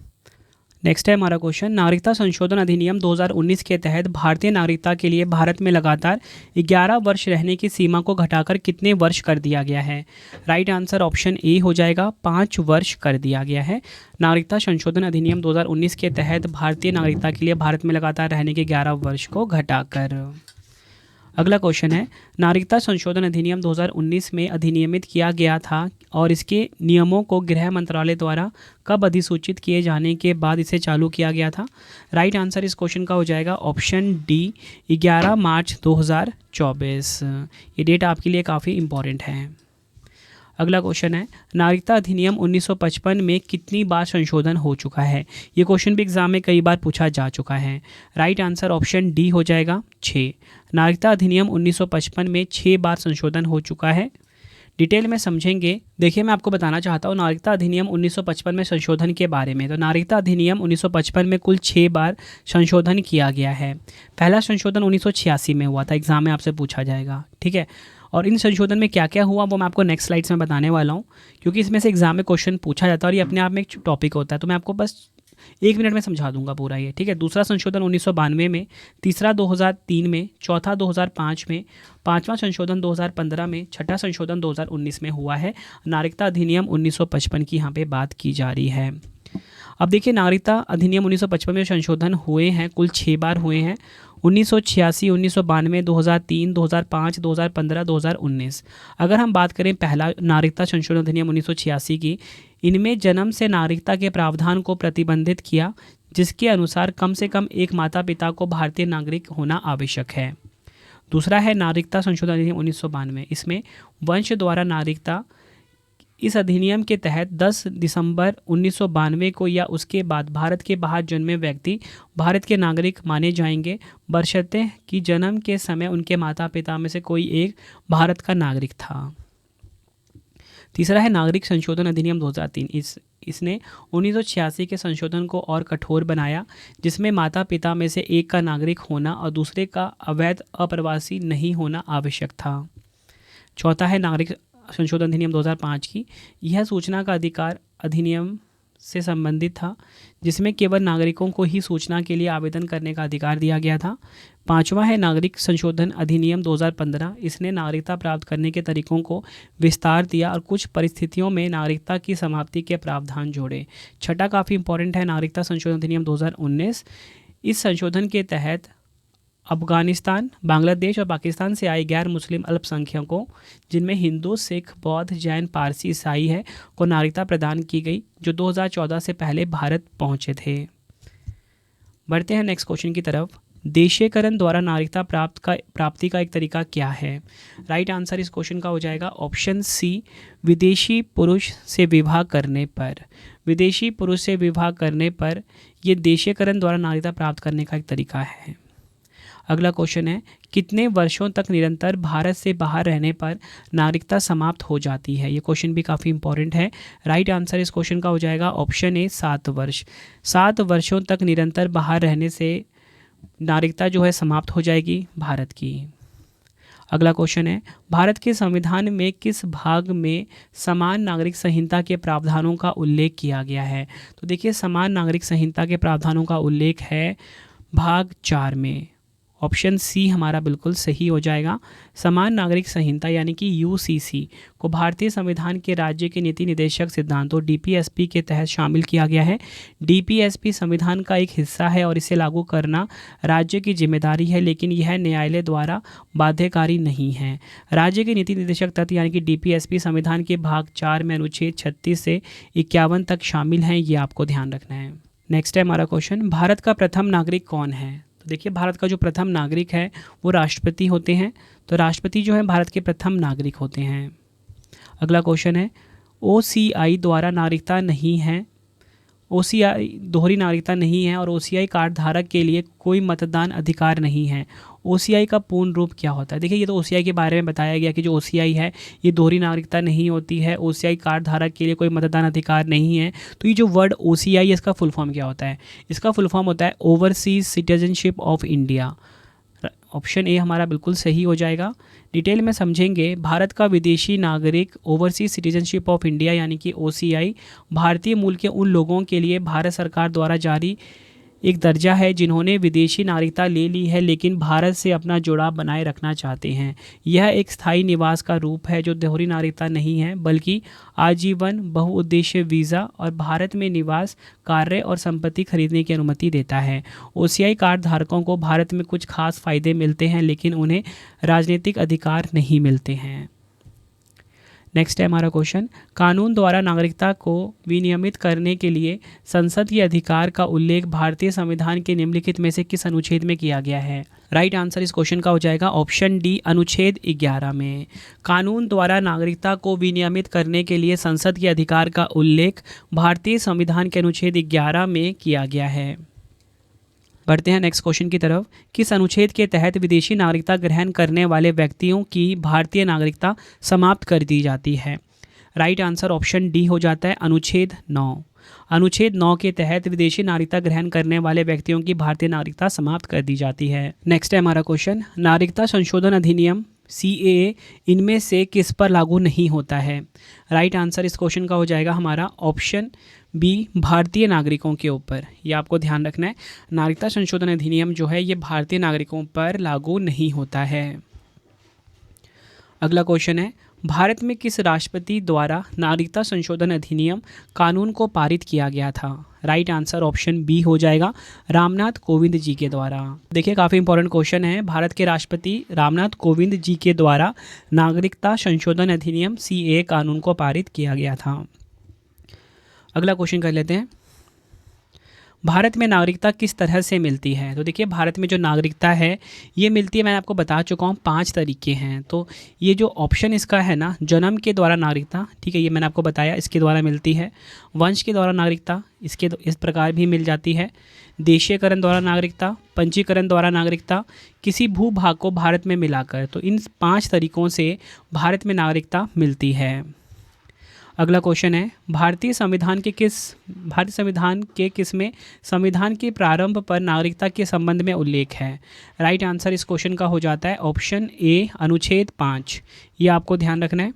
नेक्स्ट है हमारा क्वेश्चन, नागरिकता संशोधन अधिनियम 2019 के तहत भारतीय नागरिकता के लिए भारत में लगातार 11 वर्ष रहने की सीमा को घटाकर कितने वर्ष कर दिया गया है? राइट आंसर ऑप्शन ए हो जाएगा, 5 वर्ष कर दिया गया है। नागरिकता संशोधन अधिनियम 2019 के तहत भारतीय नागरिकता के लिए भारत में लगातार रहने के 11 वर्ष को घटाकर। अगला क्वेश्चन है, नागरिकता संशोधन अधिनियम 2019 में अधिनियमित किया गया था और इसके नियमों को गृह मंत्रालय द्वारा कब अधिसूचित किए जाने के बाद इसे चालू किया गया था? राइट आंसर इस क्वेश्चन का हो जाएगा ऑप्शन डी, 11 मार्च 2024। ये डेट आपके लिए काफ़ी इम्पॉर्टेंट है। अगला क्वेश्चन है, नागरिकता अधिनियम 1955 में कितनी बार संशोधन हो चुका है? ये क्वेश्चन भी एग्जाम में कई बार पूछा जा चुका है। राइट आंसर ऑप्शन डी हो जाएगा, 6। नागरिकता अधिनियम 1955 में 6 बार संशोधन हो चुका है। डिटेल में समझेंगे। देखिए, मैं आपको बताना चाहता हूँ नागरिकता अधिनियम 1955 में संशोधन के बारे में। तो नागरिकता अधिनियम 1955 में कुल 6 बार संशोधन किया गया है। पहला संशोधन 1986 में हुआ था, एग्जाम में आपसे पूछा जाएगा, ठीक है। और इन संशोधन में क्या क्या हुआ वो मैं आपको नेक्स्ट स्लाइड्स में बताने वाला हूँ, क्योंकि इसमें से एग्जाम में क्वेश्चन पूछा जाता है और ये अपने आप में एक टॉपिक होता है। तो मैं आपको बस 1 मिनट में समझा दूंगा पूरा ये, ठीक है। दूसरा संशोधन 1992 में, तीसरा 2003 में, चौथा 2005 में, पांचवा संशोधन 2015 में, छठा संशोधन 2019 में हुआ है। नागरिकता अधिनियम 1955 की यहाँ पे बात की जा रही है। अब देखिए, नागरिकता अधिनियम 1955 में संशोधन हुए हैं, कुल 6 बार हुए हैं। 1986, 1992, 2003, 2005, 2015, 2019। अगर हम बात करें पहला नागरिकता संशोधन अधिनियम 1986 की, इनमें जन्म से नागरिकता के प्रावधान को प्रतिबंधित किया, जिसके अनुसार कम से कम एक माता पिता को भारतीय नागरिक होना आवश्यक है। दूसरा है नागरिकता संशोधन अधिनियम 1992। इसमें वंश द्वारा नागरिकता, इस अधिनियम के तहत 10 दिसंबर 1992 को या उसके बाद भारत के बाहर जन्मे व्यक्ति भारत के नागरिक माने जाएंगे, बशर्ते कि जन्म के समय उनके माता पिता में से कोई एक भारत का नागरिक था। तीसरा है नागरिक संशोधन अधिनियम 2003। इसने 1986 के संशोधन को और कठोर बनाया, जिसमें माता पिता में से एक का नागरिक होना और दूसरे का अवैध अप्रवासी नहीं होना आवश्यक था। चौथा है नागरिक संशोधन अधिनियम 2005 की। यह सूचना का अधिकार अधिनियम से संबंधित था, जिसमें केवल नागरिकों को ही सूचना के लिए आवेदन करने का अधिकार दिया गया था। पांचवा है नागरिक संशोधन अधिनियम 2015। इसने नागरिकता प्राप्त करने के तरीकों को विस्तार दिया और कुछ परिस्थितियों में नागरिकता की समाप्ति के प्रावधान जोड़े। छठा काफ़ी इंपॉर्टेंट है नागरिकता संशोधन अधिनियम 2019। इस संशोधन के तहत अफगानिस्तान, बांग्लादेश और पाकिस्तान से आए गैर मुस्लिम अल्पसंख्यकों, जिनमें हिंदू, सिख, बौद्ध, जैन, पारसी, ईसाई है, को नागरिकता प्रदान की गई, जो 2014 से पहले भारत पहुंचे थे। बढ़ते हैं नेक्स्ट क्वेश्चन की तरफ। देशीयकरण द्वारा नागरिकता प्राप्ति का एक तरीका क्या है? राइट आंसर इस क्वेश्चन का हो जाएगा ऑप्शन सी, विदेशी पुरुष से विवाह करने पर। विदेशी पुरुष से विवाह करने पर यह देशीयकरण द्वारा नागरिकता प्राप्त करने का एक तरीका है। अगला क्वेश्चन है, कितने वर्षों तक निरंतर भारत से बाहर रहने पर नागरिकता समाप्त हो जाती है? ये क्वेश्चन भी काफ़ी इंपॉर्टेंट है। राइट आंसर इस क्वेश्चन का हो जाएगा ऑप्शन ए, 7 वर्ष। 7 वर्षों तक निरंतर बाहर रहने से नागरिकता जो है समाप्त हो जाएगी भारत की। अगला क्वेश्चन है, भारत के संविधान में किस भाग में समान नागरिक संहिता के प्रावधानों का उल्लेख किया गया है? तो देखिए, समान नागरिक संहिता के प्रावधानों का उल्लेख है भाग 4 में। ऑप्शन सी हमारा बिल्कुल सही हो जाएगा। समान नागरिक संहिता यानी कि यूसीसी को भारतीय संविधान के राज्य के नीति निदेशक सिद्धांतों डीपीएसपी के तहत शामिल किया गया है। डीपीएसपी संविधान का एक हिस्सा है और इसे लागू करना राज्य की जिम्मेदारी है, लेकिन यह न्यायालय द्वारा बाध्यकारी नहीं है। राज्य के नीति निदेशक तत्व यानी कि डीपीएसपी संविधान के भाग 4 में अनुच्छेद 36 से 51 तक शामिल हैं, ये आपको ध्यान रखना है। नेक्स्ट है हमारा क्वेश्चन, भारत का प्रथम नागरिक कौन है? तो देखिए, भारत का जो प्रथम नागरिक है वो राष्ट्रपति होते हैं। तो राष्ट्रपति जो है भारत के प्रथम नागरिक होते हैं। अगला क्वेश्चन है, ओसीआई द्वारा नागरिकता नहीं है, ओसीआई दोहरी नागरिकता नहीं है और ओसीआई कार्ड धारक के लिए कोई मतदान अधिकार नहीं है। ओसीआई का पूर्ण रूप क्या होता है? देखिए, ये तो ओसीआई के बारे में बताया गया कि जो ओसीआई है ये दोहरी नागरिकता नहीं होती है, ओसीआई कार्ड धारक के लिए कोई मतदान अधिकार नहीं है। तो ये जो वर्ड ओसीआई है, इसका फुल फॉर्म क्या होता है? इसका फुल फॉर्म होता है overseas citizenship of India. Option A हमारा बिल्कुल सही हो जाएगा। डिटेल में समझेंगे, भारत का विदेशी नागरिक ओवरसीज सिटीजनशिप ऑफ इंडिया यानी कि OCI भारतीय मूल के उन लोगों के लिए भारत सरकार द्वारा जारी एक दर्जा है जिन्होंने विदेशी नागरिकता ले ली है लेकिन भारत से अपना जुड़ाव बनाए रखना चाहते हैं। यह एक स्थायी निवास का रूप है जो दोहरी नागरिकता नहीं है बल्कि आजीवन बहुउद्देशीय वीज़ा और भारत में निवास, कार्य और संपत्ति खरीदने की अनुमति देता है। OCI कार्ड धारकों को भारत में कुछ खास फायदे मिलते हैं लेकिन उन्हें राजनीतिक अधिकार नहीं मिलते हैं। नेक्स्ट है हमारा क्वेश्चन, कानून द्वारा नागरिकता को विनियमित करने के लिए संसद के अधिकार का उल्लेख भारतीय संविधान के निम्नलिखित में से किस अनुच्छेद में किया गया है? राइट आंसर इस क्वेश्चन का हो जाएगा ऑप्शन डी, अनुच्छेद 11 में। कानून द्वारा नागरिकता को विनियमित करने के लिए संसद के अधिकार का उल्लेख भारतीय संविधान के अनुच्छेद 11 में किया गया है। बढ़ते हैं नेक्स्ट क्वेश्चन की तरफ। किस अनुच्छेद के तहत विदेशी नागरिकता ग्रहण करने वाले व्यक्तियों की भारतीय नागरिकता समाप्त कर दी जाती है? राइट आंसर ऑप्शन डी हो जाता है अनुच्छेद 9। अनुच्छेद 9 के तहत विदेशी नागरिकता ग्रहण करने वाले व्यक्तियों की भारतीय नागरिकता समाप्त कर दी जाती है। नेक्स्ट है हमारा क्वेश्चन, नागरिकता संशोधन अधिनियम CAA इनमें से किस पर लागू नहीं होता है? राइट आंसर इस क्वेश्चन का हो जाएगा हमारा ऑप्शन बी, भारतीय नागरिकों के ऊपर। ये आपको ध्यान रखना है, नागरिकता संशोधन अधिनियम जो है ये भारतीय नागरिकों पर लागू नहीं होता है। अगला क्वेश्चन है, भारत में किस राष्ट्रपति द्वारा नागरिकता संशोधन अधिनियम कानून को पारित किया गया था? राइट आंसर ऑप्शन बी हो जाएगा रामनाथ कोविंद जी के द्वारा। देखिए काफ़ी इंपॉर्टेंट क्वेश्चन है, भारत के राष्ट्रपति रामनाथ कोविंद जी के द्वारा नागरिकता संशोधन अधिनियम CAA कानून को पारित किया गया था। अगला क्वेश्चन कर लेते हैं, भारत में नागरिकता किस तरह से मिलती है? तो देखिए भारत में जो नागरिकता है ये मिलती है, मैं आपको बता चुका हूँ 5 तरीके हैं। तो ये जो ऑप्शन इसका है ना, जन्म के द्वारा नागरिकता, ठीक है, ये मैंने आपको बताया इसके द्वारा मिलती है। वंश के द्वारा नागरिकता इस प्रकार भी मिल जाती है। देशीयकरण द्वारा नागरिकता, पंजीकरण द्वारा नागरिकता, किसी भूभाग को भारत में मिलाकर। तो इन 5 तरीकों से भारत में नागरिकता मिलती है। अगला क्वेश्चन है, भारतीय संविधान के किस में संविधान के प्रारंभ पर नागरिकता के संबंध में उल्लेख है? राइट आंसर इस क्वेश्चन का हो जाता है ऑप्शन ए, अनुच्छेद 5। ये आपको ध्यान रखना है।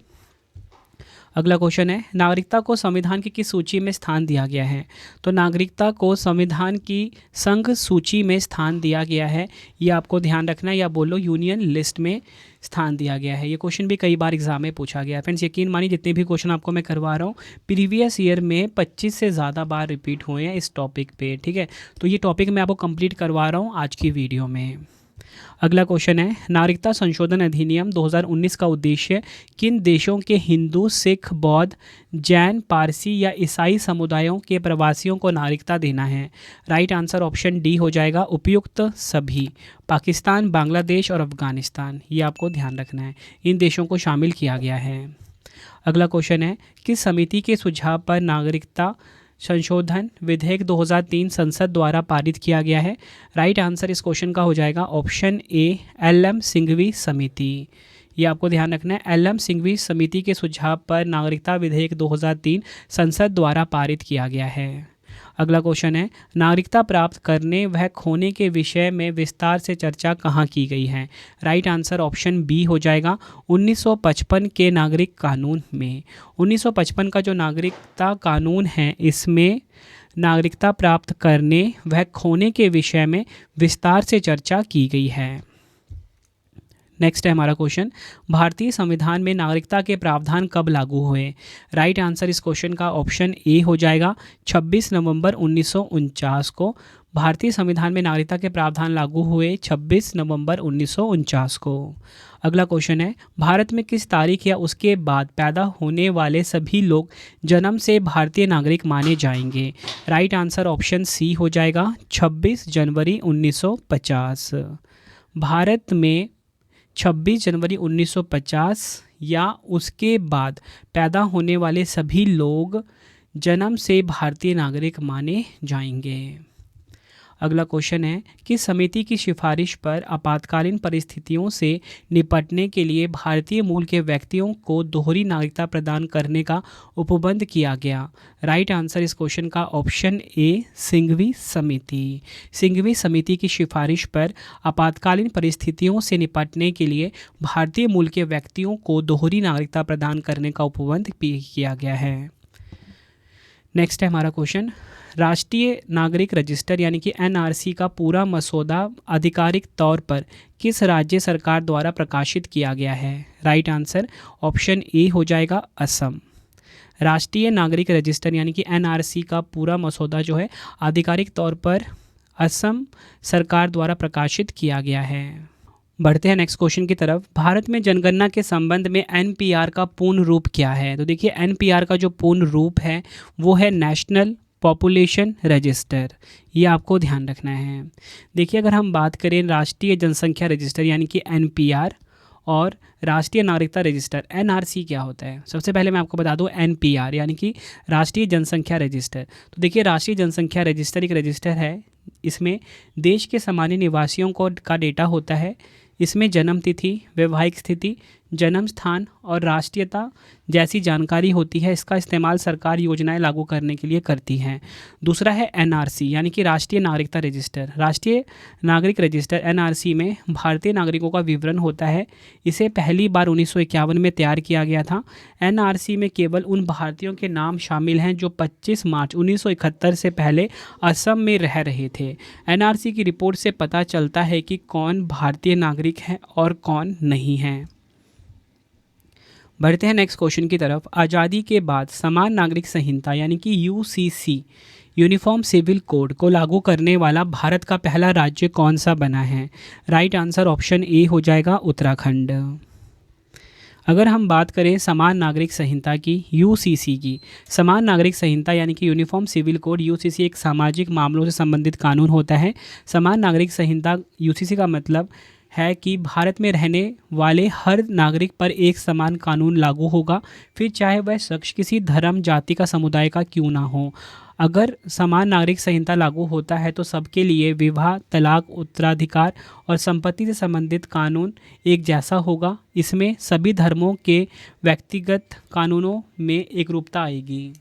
अगला क्वेश्चन है, नागरिकता को संविधान की किस सूची में स्थान दिया गया है? तो नागरिकता को संविधान की संघ सूची में स्थान दिया गया है, ये आपको ध्यान रखना है, या बोलो यूनियन लिस्ट में स्थान दिया गया है। ये क्वेश्चन भी कई बार एग्जाम में पूछा गया है। फ्रेंड्स यकीन मानिए जितने भी क्वेश्चन आपको मैं करवा रहा हूँ प्रीवियस ईयर में 25 से ज़्यादा बार रिपीट हुए हैं इस टॉपिक पे, ठीक है। तो ये टॉपिक मैं आपको कंप्लीट करवा रहा हूँ आज की वीडियो में। अगला क्वेश्चन है, नागरिकता संशोधन अधिनियम 2019 का उद्देश्य किन देशों के हिंदू, सिख, बौद्ध, जैन, पारसी या ईसाई समुदायों के प्रवासियों को नागरिकता देना है? राइट आंसर ऑप्शन डी हो जाएगा उपयुक्त सभी, पाकिस्तान, बांग्लादेश और अफगानिस्तान। ये आपको ध्यान रखना है, इन देशों को शामिल किया गया है। अगला क्वेश्चन है, किस समिति के सुझाव पर नागरिकता संशोधन विधेयक 2003 संसद द्वारा पारित किया गया है? राइट आंसर इस क्वेश्चन का हो जाएगा ऑप्शन ए, LM सिंघवी समिति। ये आपको ध्यान रखना है, LM सिंघवी समिति के सुझाव पर नागरिकता विधेयक 2003 संसद द्वारा पारित किया गया है। अगला क्वेश्चन है, नागरिकता प्राप्त करने व खोने के विषय में विस्तार से चर्चा कहाँ की गई है? राइट आंसर ऑप्शन बी हो जाएगा 1955 के नागरिक कानून में। 1955 का जो नागरिकता कानून है इसमें नागरिकता प्राप्त करने व खोने के विषय में विस्तार से चर्चा की गई है। नेक्स्ट है हमारा क्वेश्चन, भारतीय संविधान में नागरिकता के प्रावधान कब लागू हुए? राइट आंसर इस क्वेश्चन का ऑप्शन ए हो जाएगा 26 नवंबर 1949 को। भारतीय संविधान में नागरिकता के प्रावधान लागू हुए 26 नवंबर 1949 को। अगला क्वेश्चन है, भारत में किस तारीख या उसके बाद पैदा होने वाले सभी लोग जन्म से भारतीय नागरिक माने जाएंगे? राइट आंसर ऑप्शन सी हो जाएगा 26 जनवरी 1950। भारत में 26 जनवरी 1950 या उसके बाद पैदा होने वाले सभी लोग जन्म से भारतीय नागरिक माने जाएंगे। अगला क्वेश्चन है कि समिति की सिफारिश पर आपातकालीन परिस्थितियों से निपटने के लिए भारतीय मूल के व्यक्तियों को दोहरी नागरिकता प्रदान करने का उपबंध किया गया। राइट आंसर इस क्वेश्चन का ऑप्शन ए सिंघवी समिति। सिंघवी समिति की सिफारिश पर आपातकालीन परिस्थितियों से निपटने के लिए भारतीय मूल के व्यक्तियों को दोहरी नागरिकता प्रदान करने का उपबंध किया गया है। नेक्स्ट है हमारा क्वेश्चन, राष्ट्रीय नागरिक रजिस्टर यानी कि एनआरसी का पूरा मसौदा आधिकारिक तौर पर किस राज्य सरकार द्वारा प्रकाशित किया गया है? राइट आंसर ऑप्शन ए हो जाएगा असम। राष्ट्रीय नागरिक रजिस्टर यानी कि एनआरसी का पूरा मसौदा जो है आधिकारिक तौर पर असम सरकार द्वारा प्रकाशित किया गया है। बढ़ते हैं नेक्स्ट क्वेश्चन की तरफ। भारत में जनगणना के संबंध में एनपीआर का पूर्ण रूप क्या है? तो देखिए एनपीआर का जो पूर्ण रूप है वो है नेशनल पॉपुलेशन रजिस्टर। ये आपको ध्यान रखना है। देखिए अगर हम बात करें राष्ट्रीय जनसंख्या रजिस्टर यानी कि एनपीआर और राष्ट्रीय नागरिकता रजिस्टर एनआरसी क्या होता है, सबसे पहले मैं आपको बता दूं एनपीआर यानी कि राष्ट्रीय जनसंख्या रजिस्टर। तो देखिए राष्ट्रीय जनसंख्या रजिस्टर एक रजिस्टर है, इसमें देश के सामान्य निवासियों का डेटा होता है। इसमें जन्म तिथि, वैवाहिक स्थिति, जन्म स्थान और राष्ट्रीयता जैसी जानकारी होती है। इसका इस्तेमाल सरकार योजनाएं लागू करने के लिए करती हैं। दूसरा है एनआरसी यानी कि राष्ट्रीय नागरिकता रजिस्टर। राष्ट्रीय नागरिक रजिस्टर एनआरसी में भारतीय नागरिकों का विवरण होता है। इसे पहली बार 1951 में तैयार किया गया था। एनआरसी में केवल उन भारतीयों के नाम शामिल हैं जो 25 मार्च 1971 से पहले असम में रह रहे थे। एनआरसी की रिपोर्ट से पता चलता है कि कौन भारतीय नागरिक है और कौन नहीं है। बढ़ते हैं नेक्स्ट क्वेश्चन की तरफ। आज़ादी के बाद समान नागरिक संहिता यानी कि यूसीसी यूनिफॉर्म सिविल कोड को लागू करने वाला भारत का पहला राज्य कौन सा बना है? राइट आंसर ऑप्शन ए हो जाएगा उत्तराखंड। अगर हम बात करें समान नागरिक संहिता की यूसीसी की, समान नागरिक संहिता यानी कि यूनिफॉर्म सिविल कोड यूसीसी एक सामाजिक मामलों से संबंधित कानून होता है। समान नागरिक संहिता यूसीसी का मतलब है कि भारत में रहने वाले हर नागरिक पर एक समान कानून लागू होगा, फिर चाहे वह शख्स किसी धर्म, जाति का, समुदाय का क्यों ना हो। अगर समान नागरिक संहिता लागू होता है तो सबके लिए विवाह, तलाक, उत्तराधिकार और संपत्ति से संबंधित कानून एक जैसा होगा। इसमें सभी धर्मों के व्यक्तिगत कानूनों में एकरूपता आएगी।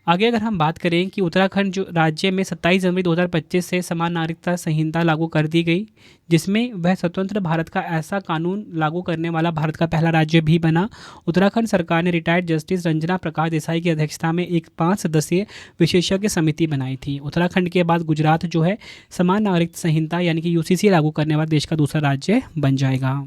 आगे अगर हम बात करें कि उत्तराखंड जो राज्य में 27 जनवरी 2025 से समान नागरिकता संहिता लागू कर दी गई, जिसमें वह स्वतंत्र भारत का ऐसा कानून लागू करने वाला भारत का पहला राज्य भी बना। उत्तराखंड सरकार ने रिटायर्ड जस्टिस रंजना प्रकाश देसाई की अध्यक्षता में एक 5 सदस्यीय विशेषज्ञ समिति बनाई थी। उत्तराखंड के बाद गुजरात जो है समान नागरिक संहिता यानी कि यूसीसी लागू करने वाला देश का दूसरा राज्य बन जाएगा।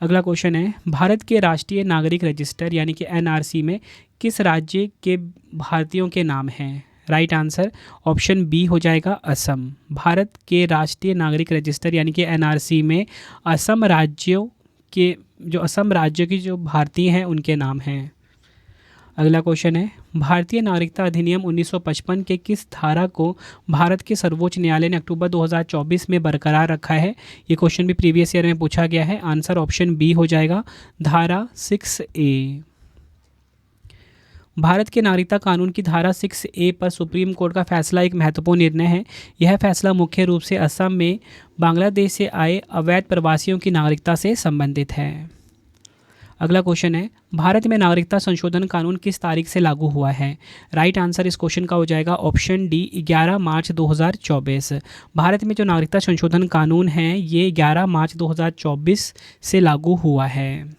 अगला क्वेश्चन है, भारत के राष्ट्रीय नागरिक रजिस्टर यानी कि एनआरसी में किस राज्य के भारतीयों के नाम हैं? राइट आंसर ऑप्शन बी हो जाएगा असम। भारत के राष्ट्रीय नागरिक रजिस्टर यानी कि एनआरसी में असम राज्य की जो भारतीय हैं उनके नाम हैं। अगला क्वेश्चन है, भारतीय नागरिकता अधिनियम 1955 के किस धारा को भारत के सर्वोच्च न्यायालय ने अक्टूबर 2024 में बरकरार रखा है? ये क्वेश्चन भी प्रीवियस ईयर में पूछा गया है। आंसर ऑप्शन बी हो जाएगा धारा 6A। भारत के नागरिकता कानून की धारा 6A पर सुप्रीम कोर्ट का फैसला एक महत्वपूर्ण निर्णय है। यह फैसला मुख्य रूप से असम में बांग्लादेश से आए अवैध प्रवासियों की नागरिकता से संबंधित है। अगला क्वेश्चन है, भारत में नागरिकता संशोधन कानून किस तारीख से लागू हुआ है? राइट आंसर इस क्वेश्चन का हो जाएगा ऑप्शन डी 11 मार्च 2024। भारत में जो नागरिकता संशोधन कानून है ये 11 मार्च 2024 से लागू हुआ है।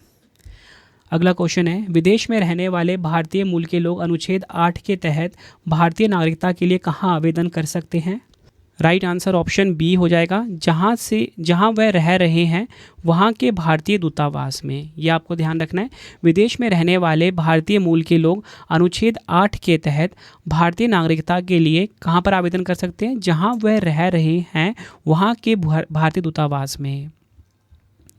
अगला क्वेश्चन है, विदेश में रहने वाले भारतीय मूल के लोग अनुच्छेद 8 के तहत भारतीय नागरिकता के लिए कहाँ आवेदन कर सकते हैं? राइट आंसर ऑप्शन बी हो जाएगा जहां वह रह रहे हैं वहां के भारतीय दूतावास में। यह आपको ध्यान रखना है। विदेश में रहने वाले भारतीय मूल के लोग अनुच्छेद 8 के तहत भारतीय नागरिकता के लिए कहां पर आवेदन कर सकते हैं? जहां वह रह रहे हैं वहां के भारतीय दूतावास में।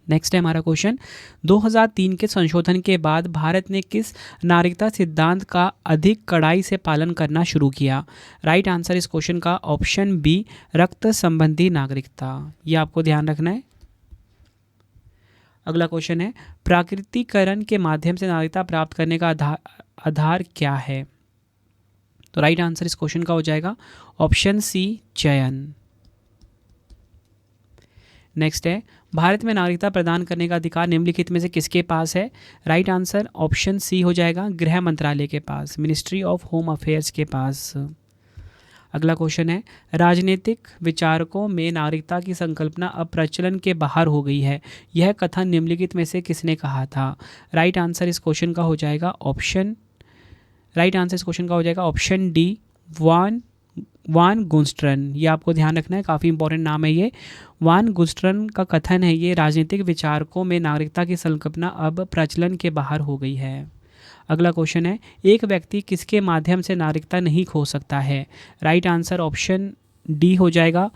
नेक्स्ट है हमारा क्वेश्चन, 2003 के संशोधन के बाद भारत ने किस नागरिकता सिद्धांत का अधिक कड़ाई से पालन करना शुरू किया? राइट आंसर इस क्वेश्चन का ऑप्शन बी रक्त संबंधी नागरिकता। ये आपको ध्यान रखना है। अगला क्वेश्चन है, प्राकृतिकरण के माध्यम से नागरिकता प्राप्त करने का आधार क्या है? तो राइट आंसर इस क्वेश्चन का हो जाएगा ऑप्शन सी चयन। नेक्स्ट है, भारत में नागरिकता प्रदान करने का अधिकार निम्नलिखित में से किसके पास है? राइट आंसर ऑप्शन सी हो जाएगा गृह मंत्रालय के पास, मिनिस्ट्री ऑफ होम अफेयर्स के पास। अगला क्वेश्चन है, राजनीतिक विचारकों में नागरिकता की संकल्पना अब प्रचलन के बाहर हो गई है, यह कथन निम्नलिखित में से किसने कहा था? राइट आंसर इस क्वेश्चन का हो जाएगा ऑप्शन डी वान गुस्ट्रन। ये आपको ध्यान रखना है, काफ़ी इंपॉर्टेंट नाम है ये। वान गुस्ट्रन का कथन है ये, राजनीतिक विचारकों में नागरिकता की संकल्पना अब प्रचलन के बाहर हो गई है। अगला क्वेश्चन है, एक व्यक्ति किसके माध्यम से नागरिकता नहीं खो सकता है? राइट आंसर ऑप्शन डी हो जाएगा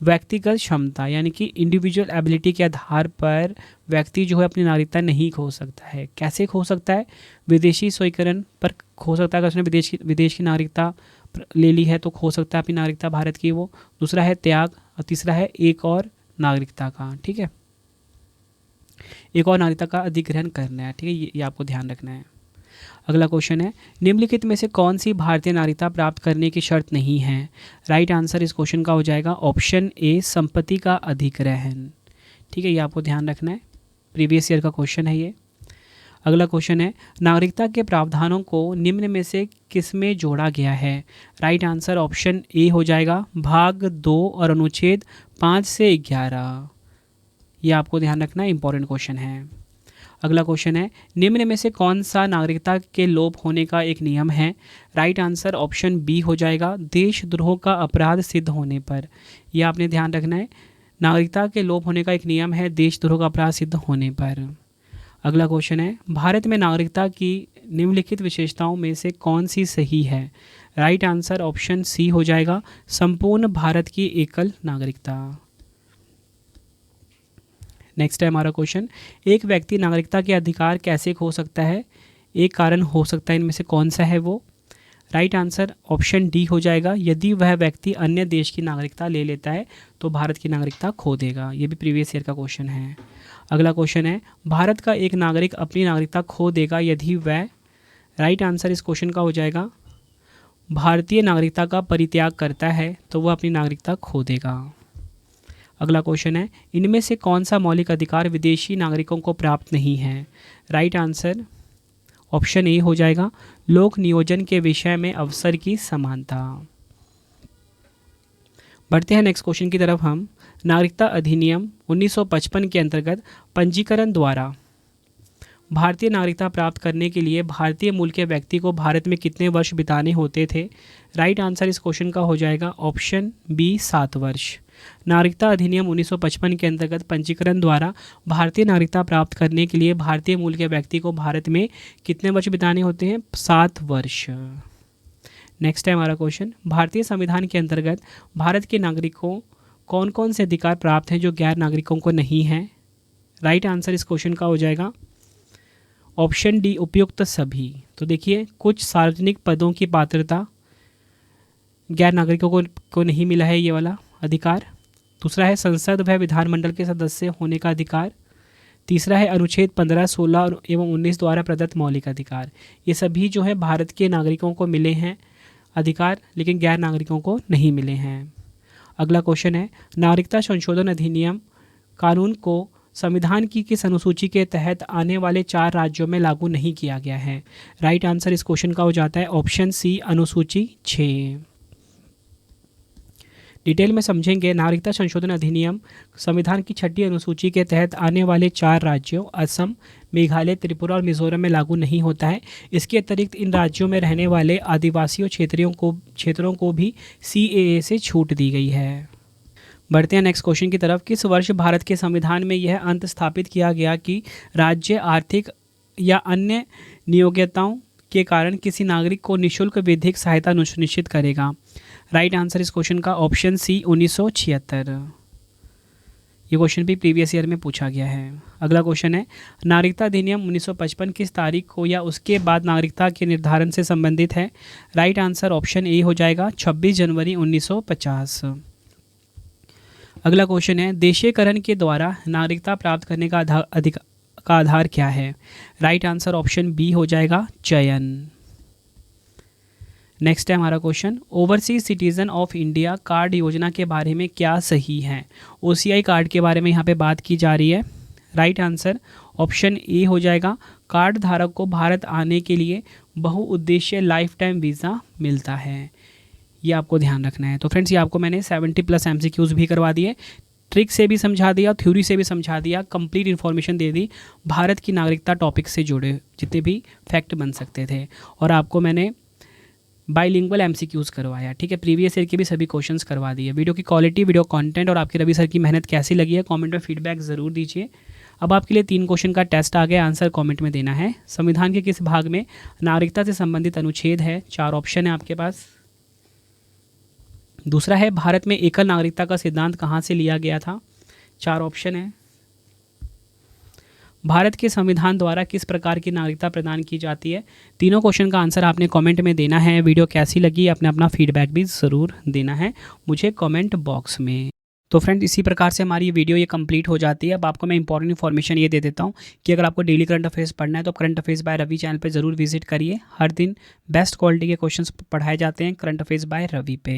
व्यक्तिगत क्षमता, यानी कि इंडिविजुअल एबिलिटी के आधार पर व्यक्ति जो है अपनी नागरिकता नहीं खो सकता है। कैसे खो सकता है? विदेशी स्वीकरण पर खो सकता है, अगर उसने विदेश की नागरिकता ले ली है तो खो सकता है अपनी नागरिकता भारत की वो। दूसरा है त्याग, और तीसरा है एक और नागरिकता का, ठीक है, एक और नागरिकता का अधिग्रहण करना है, ठीक है, ये आपको ध्यान रखना है। अगला क्वेश्चन है, निम्नलिखित में से कौन सी भारतीय नागरिकता प्राप्त करने की शर्त नहीं है? राइट आंसर इस क्वेश्चन का हो जाएगा ऑप्शन ए संपत्ति का अधिग्रहण, ठीक है, ये आपको ध्यान रखना है, प्रीवियस ईयर का क्वेश्चन है ये। अगला क्वेश्चन है, नागरिकता के प्रावधानों को निम्न में से किसमें जोड़ा गया है? राइट आंसर ऑप्शन ए हो जाएगा भाग 2 और अनुच्छेद 5 से 11। ये आपको ध्यान रखना, इंपॉर्टेंट क्वेश्चन है। अगला क्वेश्चन है, निम्न में से कौन सा नागरिकता के लोप होने का एक नियम है? राइट आंसर ऑप्शन बी हो जाएगा देशद्रोह का अपराध सिद्ध होने पर। यह आपने ध्यान रखना है, नागरिकता के लोप होने का एक नियम है देशद्रोह का अपराध सिद्ध होने पर। अगला क्वेश्चन है, भारत में नागरिकता की निम्नलिखित विशेषताओं में से कौन सी सही है? राइट आंसर ऑप्शन सी हो जाएगा संपूर्ण भारत की एकल नागरिकता। नेक्स्ट है हमारा क्वेश्चन, एक व्यक्ति नागरिकता के अधिकार कैसे खो सकता है? एक कारण हो सकता है, इनमें से कौन सा है वो? राइट आंसर ऑप्शन डी हो जाएगा यदि वह व्यक्ति अन्य देश की नागरिकता ले लेता है तो भारत की नागरिकता खो देगा। ये भी प्रीवियस ईयर का क्वेश्चन है। अगला क्वेश्चन है, भारत का एक नागरिक अपनी नागरिकता खो देगा यदि वह, राइट आंसर इस क्वेश्चन का हो जाएगा भारतीय नागरिकता का परित्याग करता है तो वह अपनी नागरिकता खो देगा। अगला क्वेश्चन है, इनमें से कौन सा मौलिक अधिकार विदेशी नागरिकों को प्राप्त नहीं है? राइट आंसर ऑप्शन ए हो जाएगा लोक नियोजन के विषय में अवसर की समानता। बढ़ते हैं नेक्स्ट क्वेश्चन की तरफ हम। नागरिकता अधिनियम 1955 के अंतर्गत पंजीकरण द्वारा भारतीय नागरिकता प्राप्त करने के लिए भारतीय मूल के व्यक्ति को भारत में कितने वर्ष बिताने होते थे? राइट आंसर इस क्वेश्चन का हो जाएगा ऑप्शन बी 7 वर्ष। नागरिकता अधिनियम 1955 के अंतर्गत पंजीकरण द्वारा भारतीय नागरिकता प्राप्त करने के लिए भारतीय मूल के व्यक्ति को भारत में कितने वर्ष बिताने होते हैं? 7 वर्ष। नेक्स्ट है हमारा क्वेश्चन, भारतीय संविधान के अंतर्गत भारत के नागरिकों कौन कौन से अधिकार प्राप्त हैं जो गैर नागरिकों को नहीं हैं? राइट आंसर इस क्वेश्चन का हो जाएगा ऑप्शन डी उपयुक्त सभी। तो देखिए, कुछ सार्वजनिक पदों की पात्रता गैर नागरिकों को नहीं मिला है ये वाला अधिकार। दूसरा है संसद व विधानमंडल के सदस्य होने का अधिकार। तीसरा है अनुच्छेद 15, 16 एवं 19 द्वारा प्रदत्त मौलिक अधिकार। ये सभी जो है भारत के नागरिकों को मिले हैं अधिकार, लेकिन गैर नागरिकों को नहीं मिले हैं। अगला क्वेश्चन है, नागरिकता संशोधन अधिनियम कानून को संविधान की किस अनुसूची के तहत आने वाले 4 राज्यों में लागू नहीं किया गया है? राइट आंसर इस क्वेश्चन का हो जाता है ऑप्शन सी अनुसूची 6। डिटेल में समझेंगे, नागरिकता संशोधन अधिनियम संविधान की 6ठी अनुसूची के तहत आने वाले 4 राज्यों असम, मेघालय, त्रिपुरा और मिजोरम में लागू नहीं होता है। इसके अतिरिक्त इन राज्यों में रहने वाले आदिवासियों क्षेत्रों को भी CAA से छूट दी गई है। बढ़ते हैं नेक्स्ट क्वेश्चन की तरफ। किस वर्ष भारत के संविधान में यह अंत स्थापित किया गया कि राज्य आर्थिक या अन्य नियोग्यताओं के कारण किसी नागरिक को निःशुल्क विधिक सहायता सुनिश्चित करेगा? राइट आंसर इस क्वेश्चन का ऑप्शन सी 1976। ये क्वेश्चन भी प्रीवियस ईयर में पूछा गया है। अगला क्वेश्चन है, नागरिकता अधिनियम 1955 किस तारीख को या उसके बाद नागरिकता के निर्धारण से संबंधित है? राइट आंसर ऑप्शन ए हो जाएगा 26 जनवरी 1950। अगला क्वेश्चन है, देशीयकरण के द्वारा नागरिकता प्राप्त करने का आधार क्या है? राइट आंसर ऑप्शन बी हो जाएगा चयन। नेक्स्ट है हमारा question, overseas citizen of India card योजना के बारे में क्या सही है। OCI कार्ड के बारे में यहाँ पे बात की जा रही है। राइट आंसर ऑप्शन ए हो जाएगा, कार्ड धारक को भारत आने के लिए बहुउद्देशीय लाइफ टाइम वीज़ा मिलता है। ये आपको ध्यान रखना है। तो फ्रेंड्स ये आपको मैंने 70+ MCQs भी करवा दिए, ट्रिक से भी समझा दिया, थ्योरी से भी समझा दिया, कंप्लीट इन्फॉर्मेशन दे दी भारत की नागरिकता टॉपिक से जुड़े जितने भी फैक्ट बन सकते थे, और आपको मैंने बाइलिंगुअल MCQs करवाया। ठीक है, प्रीवियस ईयर के भी सभी क्वेश्चंस करवा दिए। वीडियो की क्वालिटी, वीडियो कंटेंट और आपके रवि सर की मेहनत कैसी लगी है कमेंट में फीडबैक ज़रूर दीजिए। अब आपके लिए 3 क्वेश्चन का टेस्ट आ गया, आंसर कमेंट में देना है। संविधान के किस भाग में नागरिकता से संबंधित अनुच्छेद है? 4 ऑप्शन है आपके पास। दूसरा है, भारत में एकल नागरिकता का सिद्धांत कहाँ से लिया गया था? 4 ऑप्शन है। भारत के संविधान द्वारा किस प्रकार की नागरिकता प्रदान की जाती है? तीनों क्वेश्चन का आंसर आपने कमेंट में देना है। वीडियो कैसी लगी अपने अपना फीडबैक भी ज़रूर देना है मुझे कमेंट बॉक्स में। तो फ्रेंड्स इसी प्रकार से हमारी वीडियो ये कंप्लीट हो जाती है। अब आपको मैं इंपॉर्टेंट इन्फॉर्मेशन ये दे देता हूँ कि अगर आपको डेली करंट अफेयर्स पढ़ना है तो current affairs by Ravi channel पे ज़रूर विजिट करिए। हर दिन बेस्ट क्वालिटी के क्वेश्चंस पढ़ाए जाते हैं करंट अफेयर्स बाय रवि पे।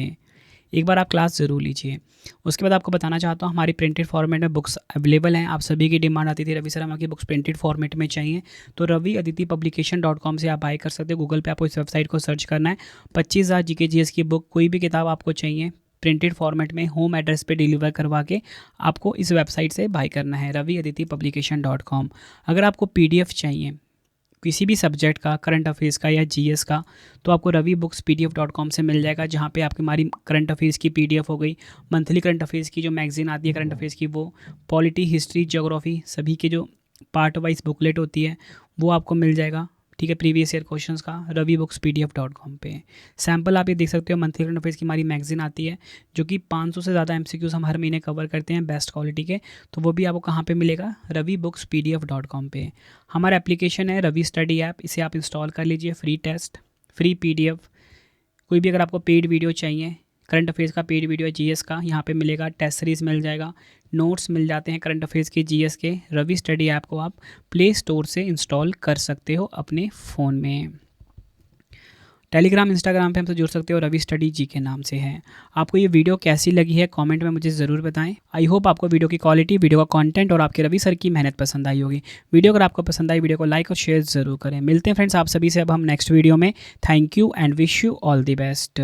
एक बार आप क्लास ज़रूर लीजिए। उसके बाद आपको बताना चाहता हूँ हमारी प्रिंटेड फॉर्मेट में बुक्स अवेलेबल हैं। आप सभी की डिमांड आती थी रवि सर हमारी बुक्स प्रिंटेड फॉर्मेट में चाहिए, तो रवि अदिति publication.com से आप बाय कर सकते हो। गूगल पे आपको इस वेबसाइट को सर्च करना है। 25,000 GK GS की बुक, कोई भी किताब आपको चाहिए प्रिंटेड फॉर्मेट में होम एड्रेस पे डिलीवर करवा के आपको इस वेबसाइट से बाय करना है, रवि अदिति publication.com। अगर आपको PDF चाहिए किसी भी सब्जेक्ट का, करंट अफेयर्स का या GS का, तो आपको रवि बुक्स PDF.com से मिल जाएगा, जहाँ पे आपकी हमारी करंट अफेयर्स की PDF हो गई, मंथली करंट अफेयर्स की जो मैगजीन आती है करंट अफेयर्स की, वो पॉलिटी, हिस्ट्री, ज्योग्राफी सभी के जो पार्ट वाइज बुकलेट होती है वो आपको मिल जाएगा। ठीक है, प्रीवियस ईयर क्वेश्चंस का रवि बुक्स PDF.com पे सैम्पल आप ये देख सकते हो। मंथली करंट अफेयर्स की हमारी मैगजीन आती है जो कि 500 से ज़्यादा MCQs हम हर महीने कवर करते हैं बेस्ट क्वालिटी के, तो वो भी आपको कहाँ पे मिलेगा? रवि बुक्स PDF.com पे। हमारा एप्लीकेशन है रवि स्टडी ऐप, इसे आप इंस्टॉल कर लीजिए। फ्री टेस्ट, फ्री PDF, कोई भी अगर आपको पेड वीडियो चाहिए, करंट अफेयर्स का पेड वीडियो है, GS का यहाँ पे मिलेगा, टेस्ट सीरीज़ मिल जाएगा, नोट्स मिल जाते हैं करंट अफेयर्स के, GS के। रवि स्टडी ऐप को आप प्ले स्टोर से इंस्टॉल कर सकते हो अपने फ़ोन में। टेलीग्राम, इंस्टाग्राम पे हमसे जुड़ सकते हो, रवि स्टडी जी के नाम से है। आपको ये वीडियो कैसी लगी है कमेंट में मुझे ज़रूर बताएं। आई होप आपको वीडियो की क्वालिटी, वीडियो का कंटेंट और आपके रवि सर की मेहनत पसंद आई होगी। वीडियो अगर आपको पसंद आई वीडियो को लाइक और शेयर ज़रूर करें। मिलते हैं फ्रेंड्स आप सभी से अब हम नेक्स्ट वीडियो में। Thank you and wish you all the best.